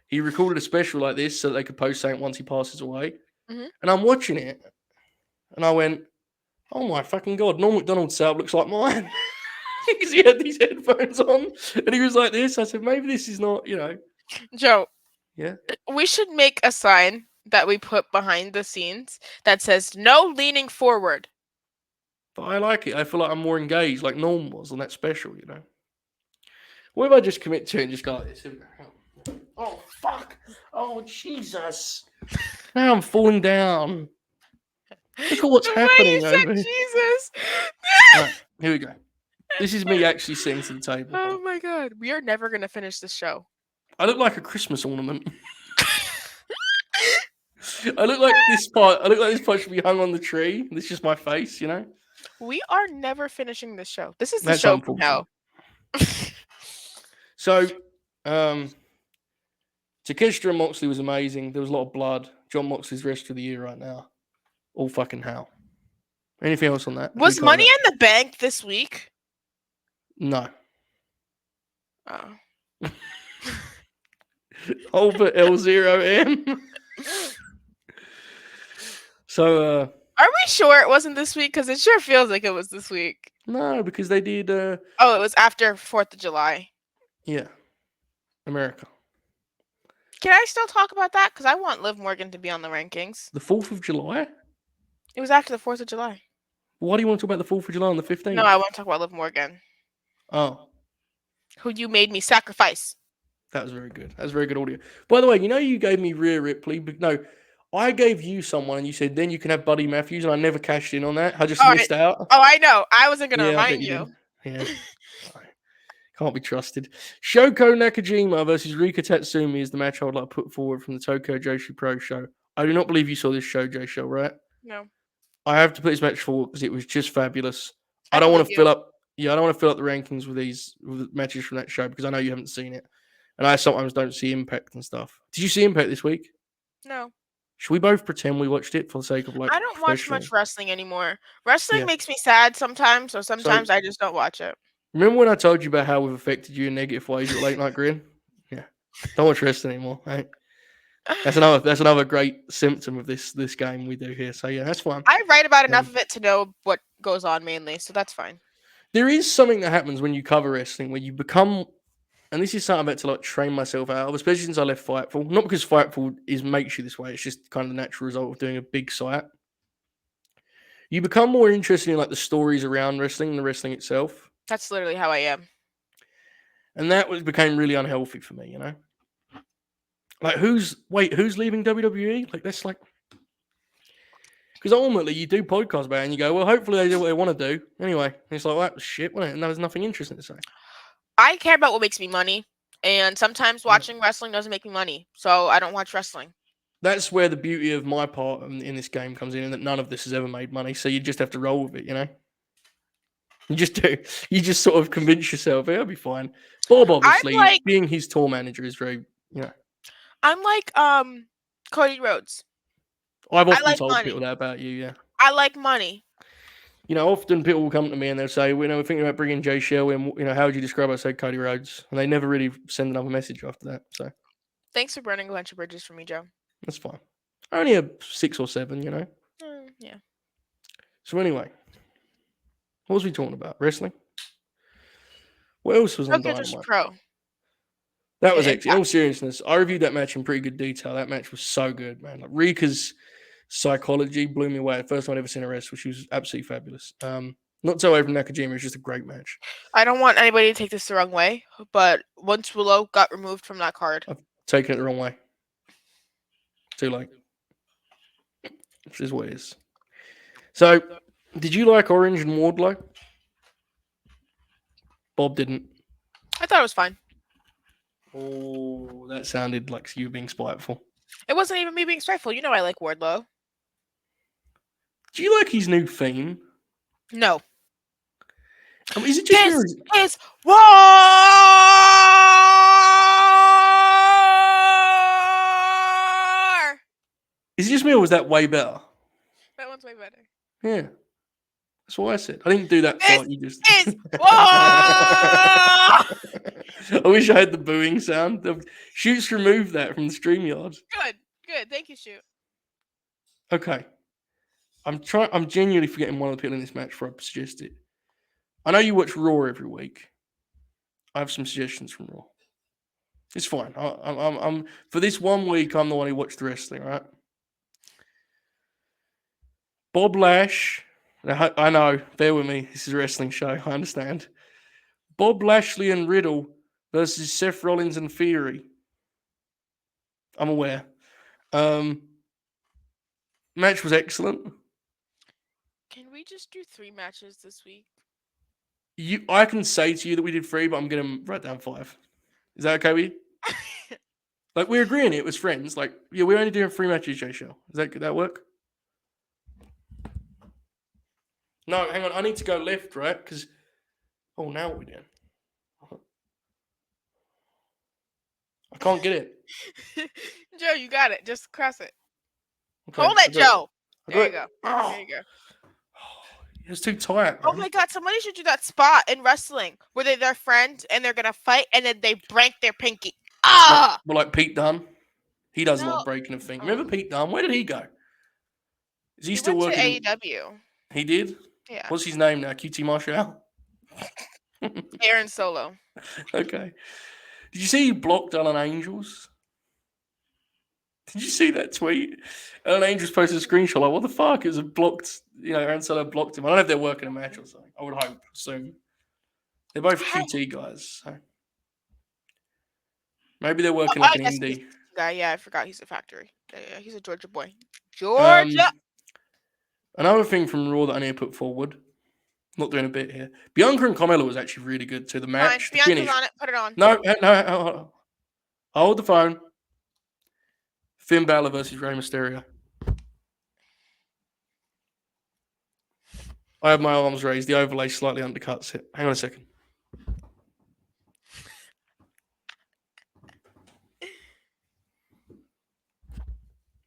he recorded a special like this so that they could post something once he passes away. Mm-hmm. And I'm watching it, and I went, "Oh my fucking god, Norm Macdonald's setup looks like mine." Because he had these headphones on, and he was like this. I said, "Maybe this is not, you know." Joe. Yeah. We should make a sign that we put behind the scenes that says "No leaning forward." But I like it. I feel like I'm more engaged, like Norm was on that special, you know. What if I just commit to it and just go like this? Oh, fuck. Oh, Jesus. Now I'm falling down. Look at what's happening over here. Jesus. Right, here we go. This is me actually sitting to the table. Oh my god. We are never going to finish this show. I look like a Christmas ornament. I look like this part should be hung on the tree. This is just my face, you know? We are never finishing this show. This is the show from hell. So, Takeshita and Moxley was amazing. There was a lot of blood. Jon Moxley's rest of the year right now. All fucking hell. Anything else on that? Was Money in the Bank this week? No. Oh. Over L0M. So, are we sure it wasn't this week? Because it sure feels like it was this week. No, because they did. Oh, it was after 4th of July. Yeah. America. Can I still talk about that? Because I want Liv Morgan to be on the rankings. The 4th of July? It was after the 4th of July. Why do you want to talk about the 4th of July on the 15th? No, I want to talk about Liv Morgan. Oh. Who you made me sacrifice. That was very good. That was very good audio. By the way, you gave me Rhea Ripley, but no, I gave you someone and you said, then you can have Buddy Matthews, and I never cashed in on that. I just missed out. Oh, I know. I wasn't going to Yeah, I bet remind you you. did. Yeah. Can't be trusted. Shoko Nakajima versus Rika Tatsumi is the match I would like to put forward from the Tokyo Joshi Pro show. I do not believe you saw this show, Jaychele, right? No. I have to put this match forward because it was just fabulous. I don't want believe to fill you. up. Yeah, I don't want to fill up the rankings with the matches from that show because I know you haven't seen it, and I sometimes don't see Impact and stuff. Did you see Impact this week? No. Should we both pretend we watched it for the sake of I don't watch much wrestling anymore. Wrestling makes me sad sometimes, so sometimes I just don't watch it. Remember when I told you about how we've affected you in negative ways at Late Night Grin? Yeah, don't watch wrestling anymore. Right? That's another great symptom of this game we do here. So yeah, that's fine. I write about enough of it to know what goes on mainly, so that's fine. There is something that happens when you cover wrestling where you become, and this is something I've had to like train myself out of, especially since I left Fightful. Not because Fightful makes you this way; it's just kind of the natural result of doing a big site. You become more interested in like the stories around wrestling than the wrestling itself. That's literally how I am. And that became really unhealthy for me, Like, who's leaving WWE? Like, that's like, because ultimately you do podcasts about it and you go, well, hopefully they do what they want to do. Anyway, and it's like, well, that was shit, wasn't it? And there was nothing interesting to say. I care about what makes me money, and sometimes watching wrestling doesn't make me money, so I don't watch wrestling. That's where the beauty of my part in this game comes in, and that none of this has ever made money, so you just have to roll with it, You just do. You just sort of convince yourself it'll be fine. Bob, obviously, being his tour manager is very, I'm like Cody Rhodes. I've often told people that about you, yeah. I like money. Often people will come to me and they'll say, we're thinking about bringing Jaychele in, how would you describe us? I say Cody Rhodes. And they never really send another message after that. So thanks for burning a bunch of bridges for me, Joe. That's fine. Only a 6 or 7, Yeah. So anyway, what was we talking about? Wrestling? What else was on Dynamite? Pro. That was excellent. In all seriousness, I reviewed that match in pretty good detail. That match was so good, man. Like Rika's psychology blew me away. The first time I'd ever seen her wrestle, she was absolutely fabulous. Not so over Nakajima, it's just a great match. I don't want anybody to take this the wrong way, but once Willow got removed from that card, I've taken it the wrong way. Too late. This is what it is. So, did you like Orange and Wardlow? Bob didn't. I thought it was fine. Oh, that sounded like you being spiteful. It wasn't even me being spiteful. You know I like Wardlow. Do you like his new theme? No. Is it just this is war? Is it just me or was that way better? That one's way better. Yeah. That's what I said. I didn't do that part. You just. Is war! I wish I had the booing sound. Shoots removed that from the StreamYard. Good. Thank you, Shoot. Okay. I'm genuinely forgetting one of the people in this match before I suggest it. I know you watch Raw every week. I have some suggestions from Raw. It's fine. I'm for this 1 week. I'm the one who watched the wrestling, right? Bob Lash. I know. Bear with me. This is a wrestling show. I understand. Bob Lashley and Riddle versus Seth Rollins and Theory. I'm aware. Match was excellent. Can we just do 3 matches this week? I can say to you that we did 3, but I'm going to write down 5. Is that okay with you? Like, we're agreeing it was friends. Like, yeah, we're only doing 3 matches, Jaychele. Could that work? No, hang on. I need to go left, right? Because, now what are we doing? I can't get it. Joe, you got it. Just cross it. Okay, hold it, Joe. There you go. Oh. There you go. It's too tight. Oh my God! Somebody should do that spot in wrestling where they're friends and they're gonna fight and then they break their pinky. Ah! Well, like Pete Dunne. He does a lot of breaking of things. Remember Pete Dunne? Where did he go? Is he still working? To AEW. He did? Yeah. What's his name now? QT Marshall? Aaron Solo. Okay. Did you see he blocked Alan Angels? Did you see that tweet? Ellen Angels posted a screenshot like, what the fuck? It was a blocked, Aaron Solo blocked him. I don't know if they're working a match or something. I would hope soon. They're both QT guys. So. Maybe they're working like an indie. Guy, yeah, I forgot he's a factory. Yeah, he's a Georgia boy. Georgia! Another thing from Raw that I need to put forward. Not doing a bit here. Bianca and Carmella was actually really good too. The match, the Bianca's finish. On it. Put it on. No. Hold the phone. Finn Balor versus Rey Mysterio. I have my arms raised. The overlay slightly undercuts it. Hang on a second.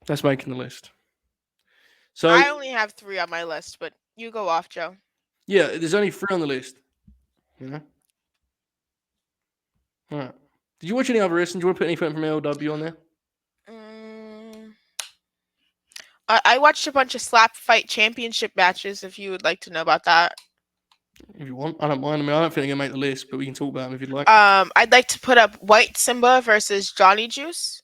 That's making the list. So I only have 3 on my list, but you go off, Joe. Yeah, there's only 3 on the list. All right. Did you watch any other wrestling? Do you want to put anything from LW on there? I watched a bunch of slap fight championship matches. If you would like to know about that, if you want, I don't mind. I mean, I don't think they're gonna make the list, but we can talk about them if you'd like. I'd like to put up White Simba versus Johnny Juice.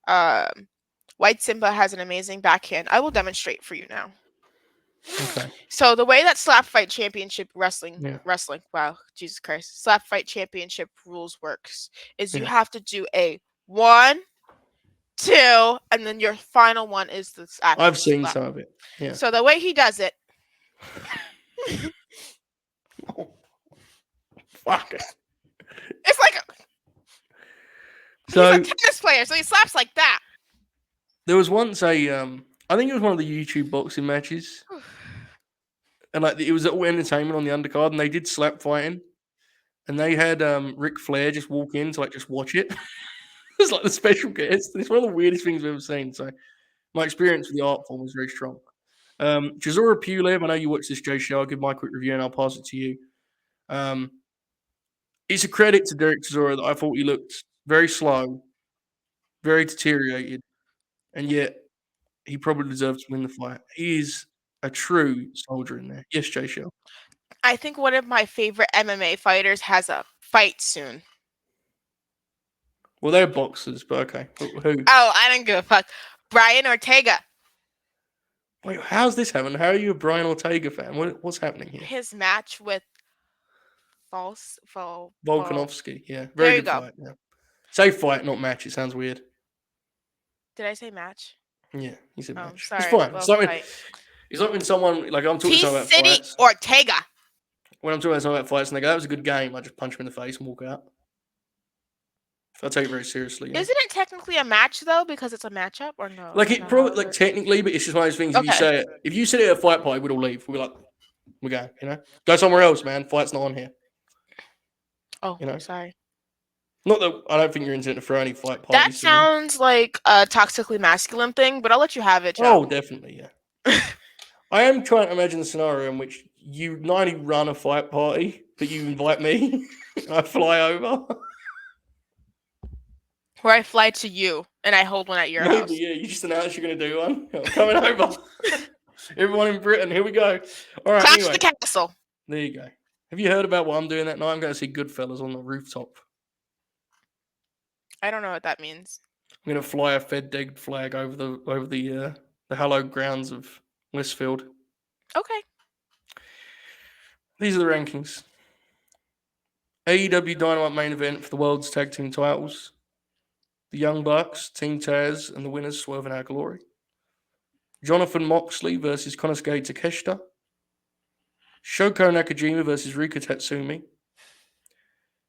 White Simba has an amazing backhand. I will demonstrate for you now. Okay. So the way that slap fight championship wrestling, wow, Jesus Christ, slap fight championship rules works is you have to do a 1, 2, and then your final one is this actual I've seen slap. some of it. Yeah. So the way he does it. Fuck it. It's like he's a tennis player, so he slaps like that. There was once I think it was one of the YouTube boxing matches. And like it was all entertainment on the undercard, and they did slap fighting. And they had Ric Flair just walk in to like just watch it. It's like the special guest. It's one of the weirdest things I've ever seen. So my experience with the art form was very strong. Chisora Pulev, I know you watched this, Jaychele. I'll give my quick review and I'll pass it to you. It's a credit to Derek Chisora that I thought he looked very slow, very deteriorated, and yet he probably deserves to win the fight. He is a true soldier in there. Yes, Jaychele. I think one of my favorite MMA fighters has a fight soon. Well, they're boxers, but okay. Who? Oh, I don't give a fuck. Brian Ortega. Wait, how's this happening? How are you a Brian Ortega fan? What's happening here? His match with Volkanovski. Yeah, very good fight. Yeah. Say fight, not match. It sounds weird. Did I say match? Yeah, you said match. Sorry, it's fine. It's like when someone like I'm talking about fights. Ortega. When I'm talking about fights and they go, "That was a good game," I just punch them in the face and walk out. I take it very seriously. Yeah. Isn't it technically a match though, because it's a matchup, or no? Like it probably technically, but it's just one of those things. Okay. If you said it at a fight party, we'd all leave. We'd be like, "We go, go somewhere else, man. Fight's not on here." Oh, sorry. Not that I don't think you're into throw any fight parties. That sounds like a toxically masculine thing, but I'll let you have it, Joe. Oh, definitely, yeah. I am trying to imagine the scenario in which you not only run a fight party, but you invite me and I fly over. Where I fly to you and I hold one at your house. Yeah, you just announced you're going to do one. I'm coming over. Everyone in Britain, here we go. All right, Clash the castle. There you go. Have you heard about what I'm doing that night? I'm going to see Goodfellas on the rooftop. I don't know what that means. I'm going to fly a Fed-degged flag over the hallowed grounds of Westfield. Okay. These are the rankings. AEW Dynamite main event for the World's Tag Team titles. The Young Bucks, Team Taz, and the winners Swerve and Our Glory. Jonathan Moxley versus Konosuke Takeshita. Shoko Nakajima versus Rika Tatsumi.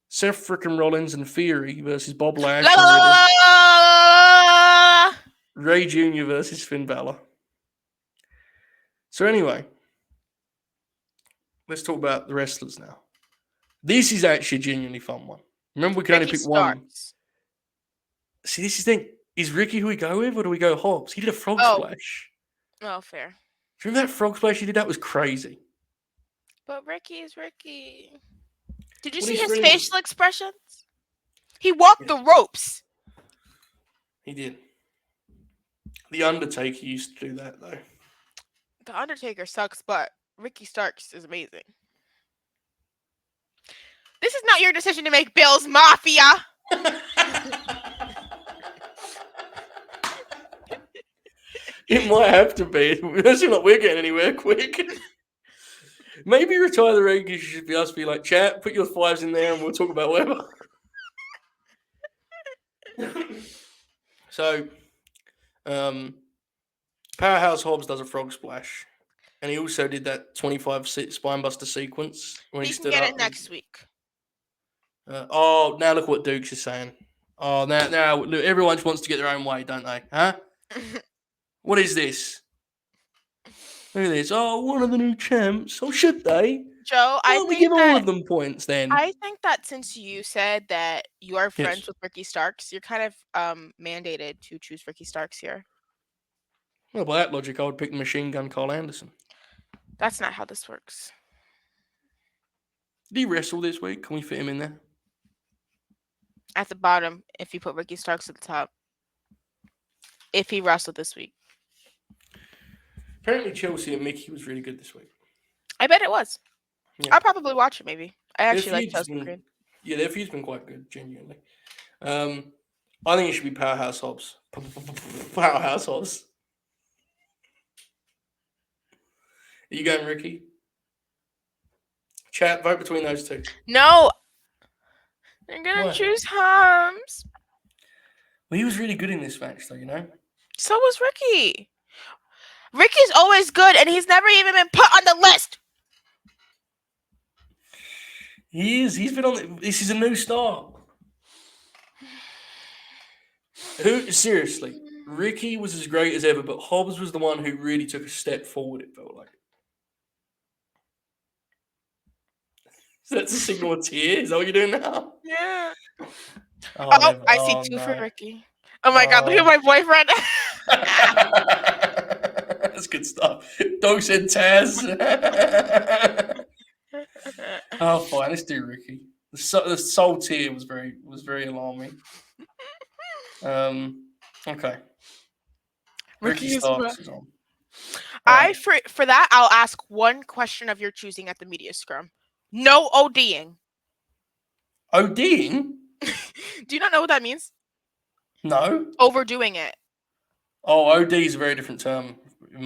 Seth frickin' Rollins and Theory versus Bob Lashley. Ray Jr. versus Finn Balor. So anyway, let's talk about the wrestlers now. This is actually a genuinely fun one. Remember, we can only pick one. See, this is the thing. Is Ricky who we go with, or do we go Hobbs? He did a frog splash. Oh, fair. Remember that frog splash he did? That was crazy. But Ricky is Ricky. Did you see his facial expressions? He walked the ropes. He did. The Undertaker used to do that, though. The Undertaker sucks, but Ricky Starks is amazing. This is not your decision to make, Bill's Mafia. It might have to be. It doesn't seem like we're getting anywhere quick. Maybe retire the regulars should be us be like, chat, put your fives in there and we'll talk about whatever. So, Powerhouse Hobbs does a frog splash. And he also did that 25 spinebuster sequence when he He can stood get up. it next week. Now look what Dukes is saying. Oh, now look, everyone just wants to get their own way, don't they? Huh? What is this? Look at this. Oh, one of the new champs. Oh, should they? Joe, Why don't we give all of them points then? I think that since you said that you are friends Yes. with Ricky Starks, you're kind of mandated to choose Ricky Starks here. Well, by that logic, I would pick the machine gun Carl Anderson. That's not how this works. Did he wrestle this week? Can we fit him in there? At the bottom, if you put Ricky Starks at the top. If he wrestled this week. Apparently, Chelsea and Mickey was really good this week. I bet it was. Yeah. I'll probably watch it, maybe. I actually like Chelsea Creed. Yeah, their feud's been quite good, genuinely. I think it should be Powerhouse Hobbs. Powerhouse Hobbs. Are you going, Ricky? Chat, vote between those two. No. I'm going to choose Hobbs. Well, he was really good in this match, though, you know? So was Ricky. Ricky's always good, and he's never even been put on the list. He is. He's been on. This is a new star. Seriously, Ricky was as great as ever, but Hobbs was the one who really took a step forward, it felt like. So that's a signal of tears. Is that what you're doing now? Yeah. I see two for Ricky. Oh my God, look at my boyfriend. That's good stuff. Dog said Taz. Oh, fine. Let's do Ricky. The soul tear was very alarming. Okay. Ricky Starks is on. For that, I'll ask one question of your choosing at the media scrum. No ODing. ODing? Do you not know what that means? No. Overdoing it. Oh, OD is a very different term.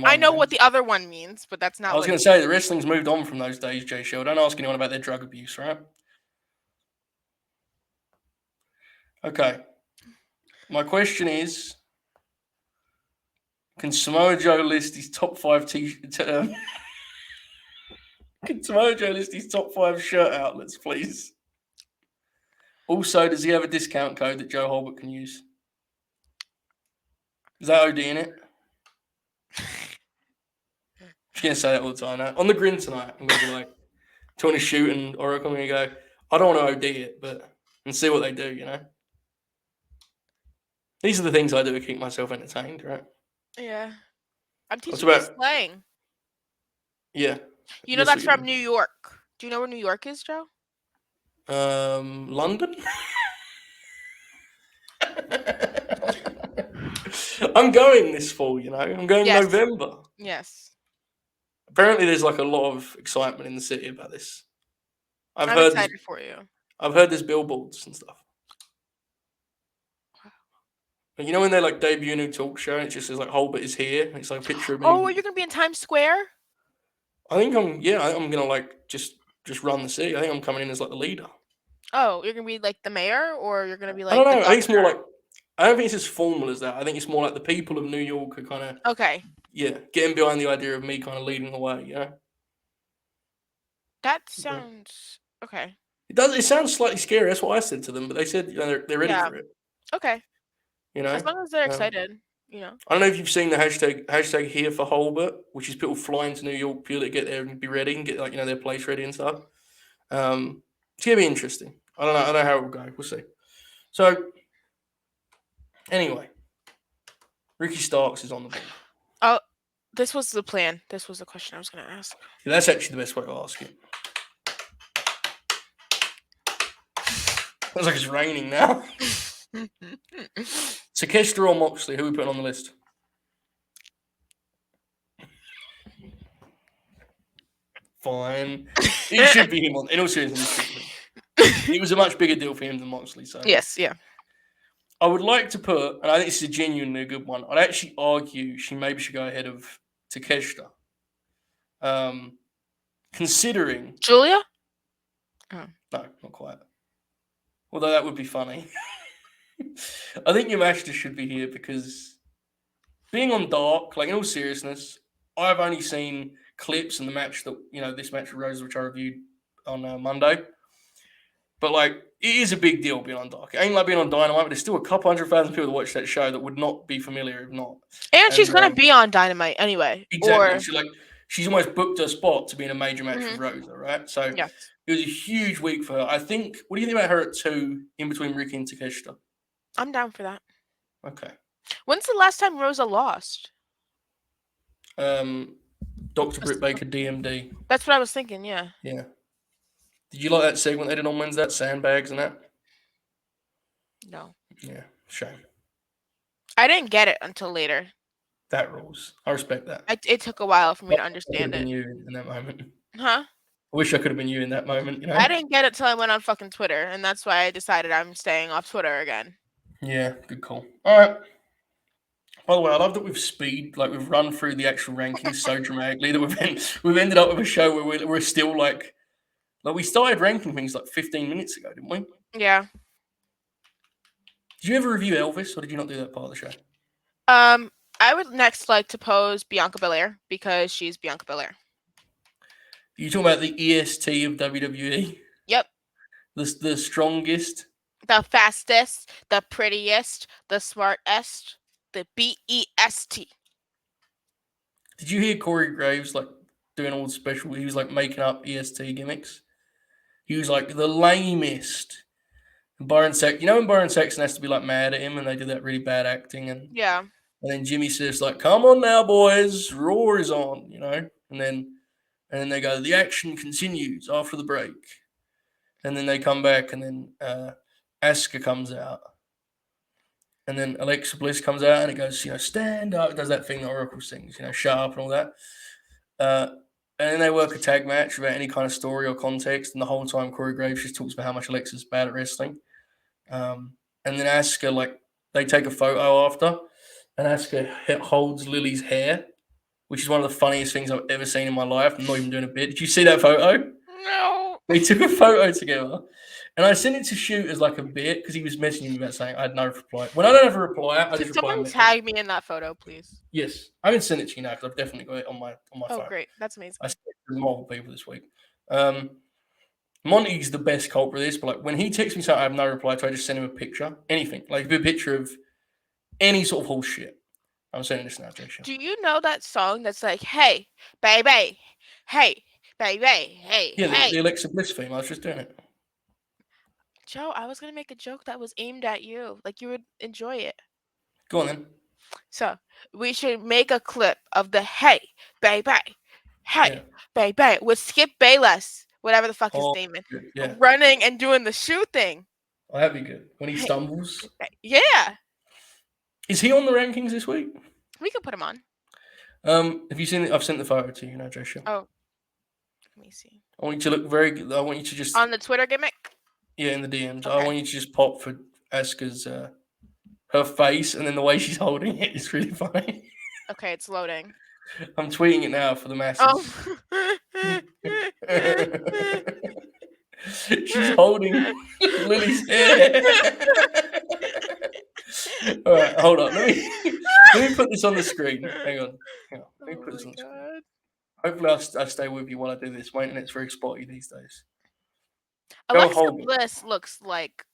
I know what the other one means, but that's not. I was going to say the wrestling's moved on from those days, Jaychele. Don't ask anyone about their drug abuse, right? Okay. My question is, can Samoa Joe list his top 5 Can Samoa Joe list his top 5 shirt outlets, please? Also, does he have a discount code that Joe Holbert can use? Is that OD in it? I'm going to say that all the time now. On the grin tonight, I'm going to be like, trying to shoot and Oracle, I'm going to go, I don't want to OD it, and see what they do, you know? These are the things I do to keep myself entertained, right? Yeah. I'm teaching you slang. Yeah. You know that's from New York. Do you know where New York is, Joe? London? I'm going this fall, you know? I'm going in November. Yes. Apparently there's like a lot of excitement in the city about this. I'm excited for you. I've heard there's billboards and stuff. Wow. You know when they like debut a new talk show and it just says like Holbert is here? It's like a picture of me. Oh, you're going to be in Times Square? I think I'm going to like just run the city. I think I'm coming in as like the leader. Oh, you're going to be like the mayor or you're going to be like I don't know. I think it's more like, I don't think it's as formal as that. I think it's more like the people of New York are kind of... Okay. Yeah, getting behind the idea of me kind of leading the way, you know? That sounds... Okay. It sounds slightly scary. That's what I said to them, but they said, you know, they're ready for it. Okay. You know? As long as they're excited, you know. I don't know if you've seen the hashtag here for Holbert, which is people flying to New York purely to get there and be ready and get like, you know, their place ready and stuff. It's going to be interesting. I don't know how it will go. We'll see. So, anyway, Ricky Starks is on the board. Oh, this was the plan. This was the question I was going to ask. Yeah, that's actually the best way to ask it. Sounds like it's raining now. Takeshita or Moxley, who are we putting on the list? Fine. It should be him in all seriousness. It was a much bigger deal for him than Moxley. So yes, yeah. I would like to put, and I think this is genuinely a good one. I'd actually argue she maybe should go ahead of Takeshita. Considering Julia? no, not quite. Although that would be funny. I think Yamashita should be here because being on Dark, like in all seriousness, I've only seen clips in the match that this match with Rose, which I reviewed on Monday. But like, it is a big deal being on Dark. It ain't like being on Dynamite, but there's still a couple 100,000 people that watch that show that would not be familiar if not. And she's gonna be on Dynamite anyway. Exactly. She's almost booked her spot to be in a major match with Rosa, right? So yes. It was a huge week for her. I think. What do you think about her at 2 in between Ricky and Takeshita? I'm down for that. Okay. When's the last time Rosa lost? Dr. Britt Baker, DMD. That's what I was thinking. Yeah. Yeah. Did you like that segment they did on Wednesday? That sandbags and that? No. Yeah. Shame. I didn't get it until later. That rules. I respect that. It took a while for me to understand it. You in that moment. Huh? I wish I could have been you in that moment. I didn't get it till I went on fucking Twitter, and that's why I decided I'm staying off Twitter again. Yeah, good call. All right. By the way, I love that we've run through the actual rankings so dramatically that we've ended up with a show where we're still like we started ranking things like 15 minutes ago, didn't we? Yeah. Did you ever review Elvis, or did you not do that part of the show? I would next like to pose Bianca Belair because she's Bianca Belair. You talking about the EST of WWE? Yep. The strongest, the fastest, the prettiest, the smartest, the BEST. Did you hear Corey Graves doing all the special? He was making up EST gimmicks. He was the lamest. And Byron Saxton, when Byron Saxton has to be mad at him, and they do that really bad acting, and then Jimmy says "Come on now, boys, Raw is on," and then they go, "The action continues after the break," and then they come back, and then Asuka comes out, and then Alexa Bliss comes out, and it goes, "Stand up." It does that thing that Oracle sings, "Shut up" and all that. And then they work a tag match without any kind of story or context, and the whole time Corey Graves just talks about how much Alexa's bad at wrestling. And then Asuka, they take a photo after, and Asuka holds Lily's hair, which is one of the funniest things I've ever seen in my life. I'm not even doing a bit. Did you see that photo? No. They took a photo together, and I sent it to Shoot as a bit because he was messaging me about saying I had no reply. When I don't have a reply, I just reply. Someone tag me in that photo, please. Yes, I can send it to you now because I've definitely got it on my phone. Oh, great! That's amazing. I sent it to multiple people this week. Monty's the best culprit of this, but when he texts me saying I have no reply to, I just send him a picture, anything, a picture of any sort of whole shit. I'm sending this now, Jaychele. Do you know that song that's "Hey, baby, hey, baby, hey"? Yeah, the Alexa Bliss theme. I was just doing it. Joe, I was gonna make a joke that was aimed at you, you would enjoy it. Go on then. So we should make a clip of the "Hey, baby, hey, baby" with Skip Bayless, whatever the fuck his name is, running and doing the shoe thing. Oh, that'd be good when he stumbles. Yeah. Is he on the rankings this week? We could put him on. Have you seen it? I've sent the photo to you now, Jaychele. Oh, let me see. I want you to look very good. I want you to just on the Twitter gimmick. Yeah, in the DMs. Okay. I want you to just pop for Asuka's her face, and then the way she's holding it is really funny. Okay, it's loading. I'm tweeting it now for the masses. She's holding Lily's hair. All right, hold on. Let me put this on the screen. Hang on. Let me put this on the screen. Hopefully, I stay with you while I do this. My internet's very spotty these days. Alexa Bliss looks like,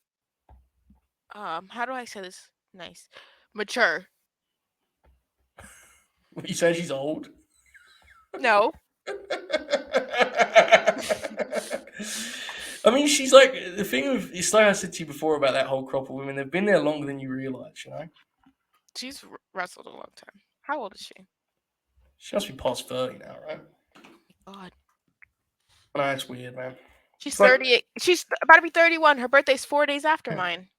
how do I say this? Nice, mature. What, you say she's old? No. I mean, she's the thing of, it's like I said to you before about that whole crop of women. They've been there longer than you realize, She's wrestled a long time. How old is she? She must be past 30 now, right? Oh my God. No, that's weird, man. She's 38. She's about to be 31. Her birthday's 4 days after mine.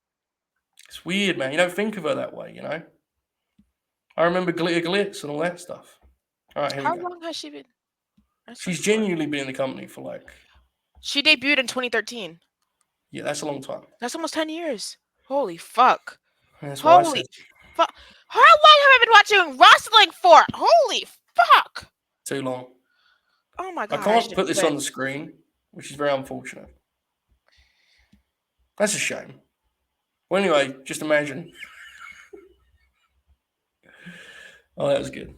It's weird, man. You don't think of her that way, I remember Glitter Glitz and all that stuff. All right, here we go. How long has she been? She's genuinely been in the company for She debuted in 2013. Yeah, that's a long time. That's almost 10 years. Holy fuck. That's what I said. Fuck. How long have I been watching wrestling for? Holy fuck. Too long. Oh my I god. can't put this on the screen, which is very unfortunate. That's a shame. Well, anyway, just imagine. Oh, that was good.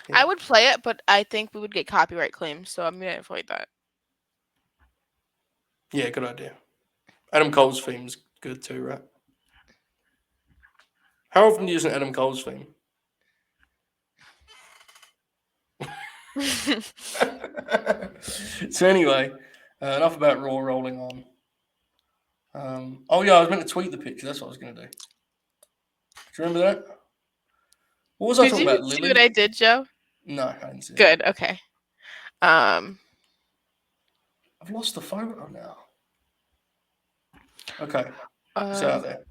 Yeah. I would play it, but I think we would get copyright claims, so I'm gonna avoid that. Yeah, good idea. Adam Cole's theme's good too, right? How often do you use an Adam Cole's theme? So anyway, enough about Raw rolling on. Oh yeah, I was meant to tweet the picture. That's what I was going to do. Do you remember that? What was I talking about, Lily? Did you see what I did, Joe? No, I didn't see it. Good, okay. I've lost the photo now. Okay, it's out there.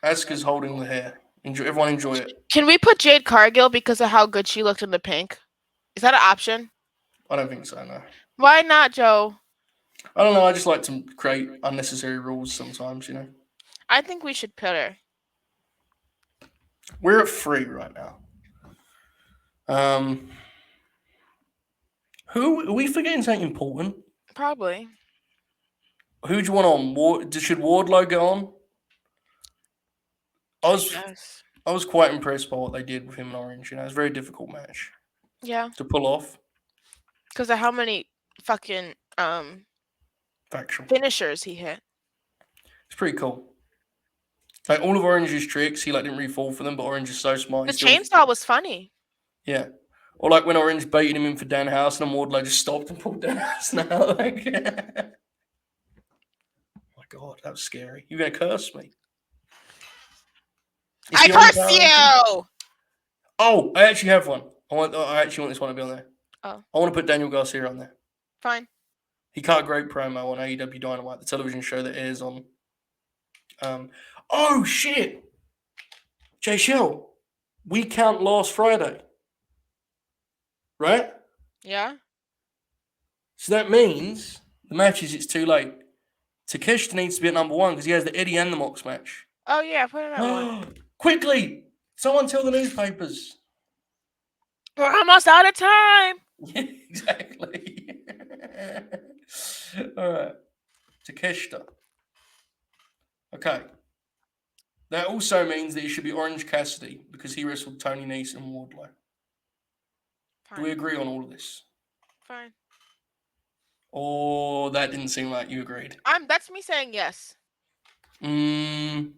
Asuka's holding the hair. Everyone enjoy it. Can we put Jade Cargill because of how good she looked in the pink? Is that an option? I don't think so, no. Why not, Joe? I don't know. I just like to create unnecessary rules sometimes, you know. I think we should put her. We're at 3 right now. Who are we forgetting something important? Probably. Who do you want on? Should Wardlow go on? I was quite impressed by what they did with him and Orange. You know, it's a very difficult match. Yeah. To pull off. Because of how many fucking finishers he hit. It's pretty cool. Like all of Orange's tricks, he didn't really fall for them, but Orange is so smart. The chainsaw was funny. Yeah. Or like when Orange baited him in for Danhausen and Wardlow just stopped and pulled Danhausen out. Like, oh my god, that was scary. You're gonna curse me. I curse you! Oh, I actually have one. I actually want this one to be on there. Oh. I want to put Daniel Garcia on there. Fine. He cut a great promo on AEW Dynamite, the television show that airs on. Oh shit! Jaychele, we count last Friday. Right? Yeah. So that means the matches, it's too late. Takeshita needs to be at number 1 because he has the Eddie and the Mox match. Oh, yeah, put him at 1. Quickly! Someone tell the newspapers. We're almost out of time. Yeah, exactly. All right. Takeshita. Okay. That also means that it should be Orange Cassidy because he wrestled Tony Nese and Wardlow. Fine. Do we agree on all of this? Fine. Or that didn't seem like you agreed? That's me saying yes. That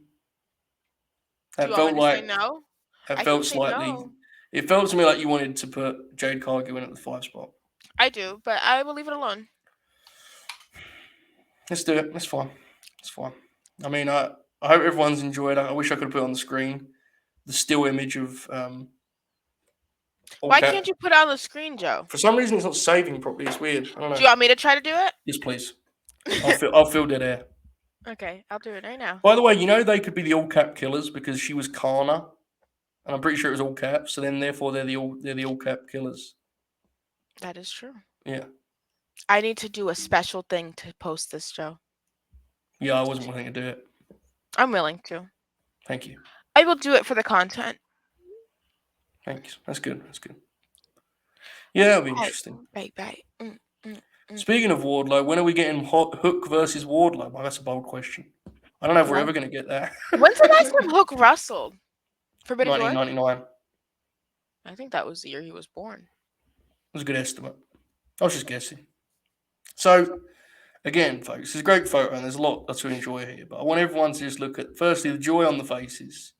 felt like no. That felt slightly. No. It felt to me like you wanted to put Jade Cargill in at the 5 spot. I do, but I will leave it alone. Let's do it. That's fine. It's fine. I mean, I hope everyone's enjoyed it. I wish I could put on the screen the still image of. Why can't you put it on the screen, Joe? For some reason, it's not saving properly. It's weird. I don't know. Do you want me to try to do it? Yes, please. I'll fill dead air. Okay, I'll do it right now. By the way, you know they could be the all cap killers because she was Kana, and I'm pretty sure it was all caps. So then, therefore, they're the all cap killers. That is true. Yeah. I need to do a special thing to post this, Joe. Yeah, I wasn't willing to do it. I'm willing to. Thank you. I will do it for the content. Thanks. That's good. That's good. Yeah, that'll be interesting. Bye. Speaking of Wardlow, when are we getting Hook versus Wardlow? Well, that's a bold question. I don't know if we're ever going to get that. When's the last time Hook wrestled? Forbidden Door? 1999. I think that was the year he was born. It was a good estimate. I was just guessing. So, again, folks, it's a great photo and there's a lot to enjoy here. But I want everyone to just look at, firstly, the joy on the faces.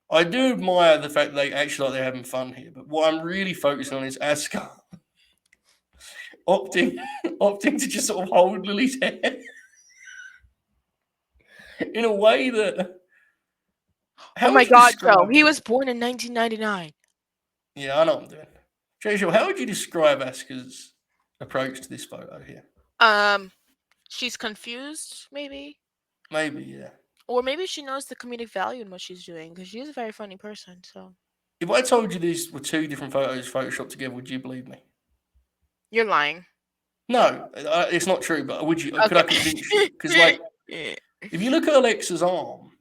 I do admire the fact that they actually they're having fun here. But what I'm really focusing on is Asuka opting to just sort of hold Lily's hair in a way that. Oh my God, Joe! He was born in 1999. Yeah, I know what I'm doing. Jaychele, how would you describe Asuka's approach to this photo here? She's confused, maybe. Maybe, yeah. Or maybe she knows the comedic value in what she's doing because she's a very funny person. So, if I told you these were 2 different photos photoshopped together, would you believe me? You're lying. No, it's not true. But would you? Okay. Could I convince you? Because, if you look at Alexa's arm,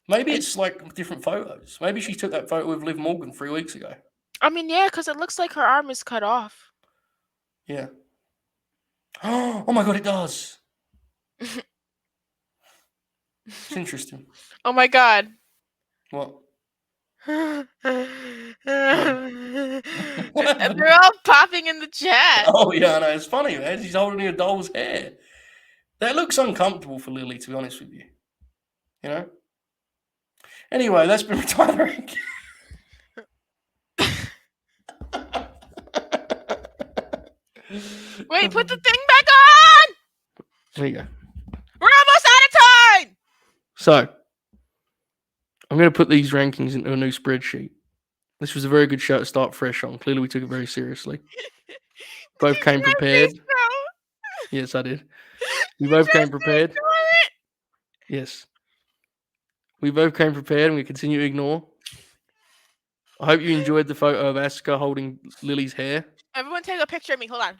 Maybe it's like different photos. Maybe she took that photo with Liv Morgan 3 weeks ago. I mean, yeah, because it looks like her arm is cut off. Yeah. Oh my god, it does. It's interesting. Oh my god. What? And they're all popping in the chat. Oh yeah, I know. It's funny, man. She's holding a doll's hair. That looks uncomfortable for Lily, to be honest with you. You know? Anyway, that's been retiring. Wait, put the thing back on! There you go. We're almost out of time! So, I'm going to put these rankings into a new spreadsheet. This was a very good show to start fresh on. Clearly, we took it very seriously. Both came prepared. Yes, I did. We both came prepared. Yes. We both came prepared and we continue to ignore. I hope you enjoyed the photo of Asuka holding Lily's hair. Everyone take a picture of me. Hold on.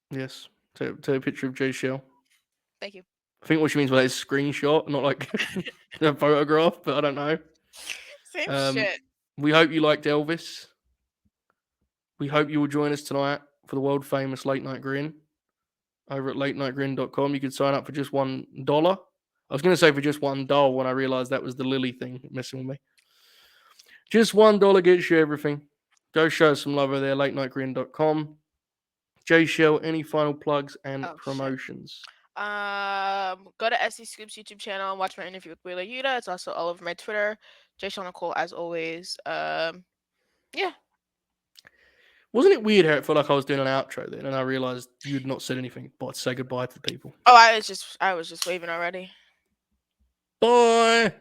Yes. Take a picture of Jaychele. Thank you. I think what she means by that is screenshot, not like a photograph, but I don't know. Same shit. We hope you liked Elvis. We hope you will join us tonight for the world famous Late Night Grin over at latenightgrin.com. You could sign up for just $1. I was going to say for just $1 when I realized that was the Lily thing messing with me. Just $1 gets you everything. Go show us some love over there, latenightgrin.com. Jaychele, any final plugs and promotions? Go to SC Scoop's YouTube channel and watch my interview with Wheeler Yuta. It's also all over my Twitter. Jaychele Nicole, as always. Yeah. Wasn't it weird how it felt like I was doing an outro then, and I realized you'd not said anything but say goodbye to the people? Oh, I was just waving already. Bye.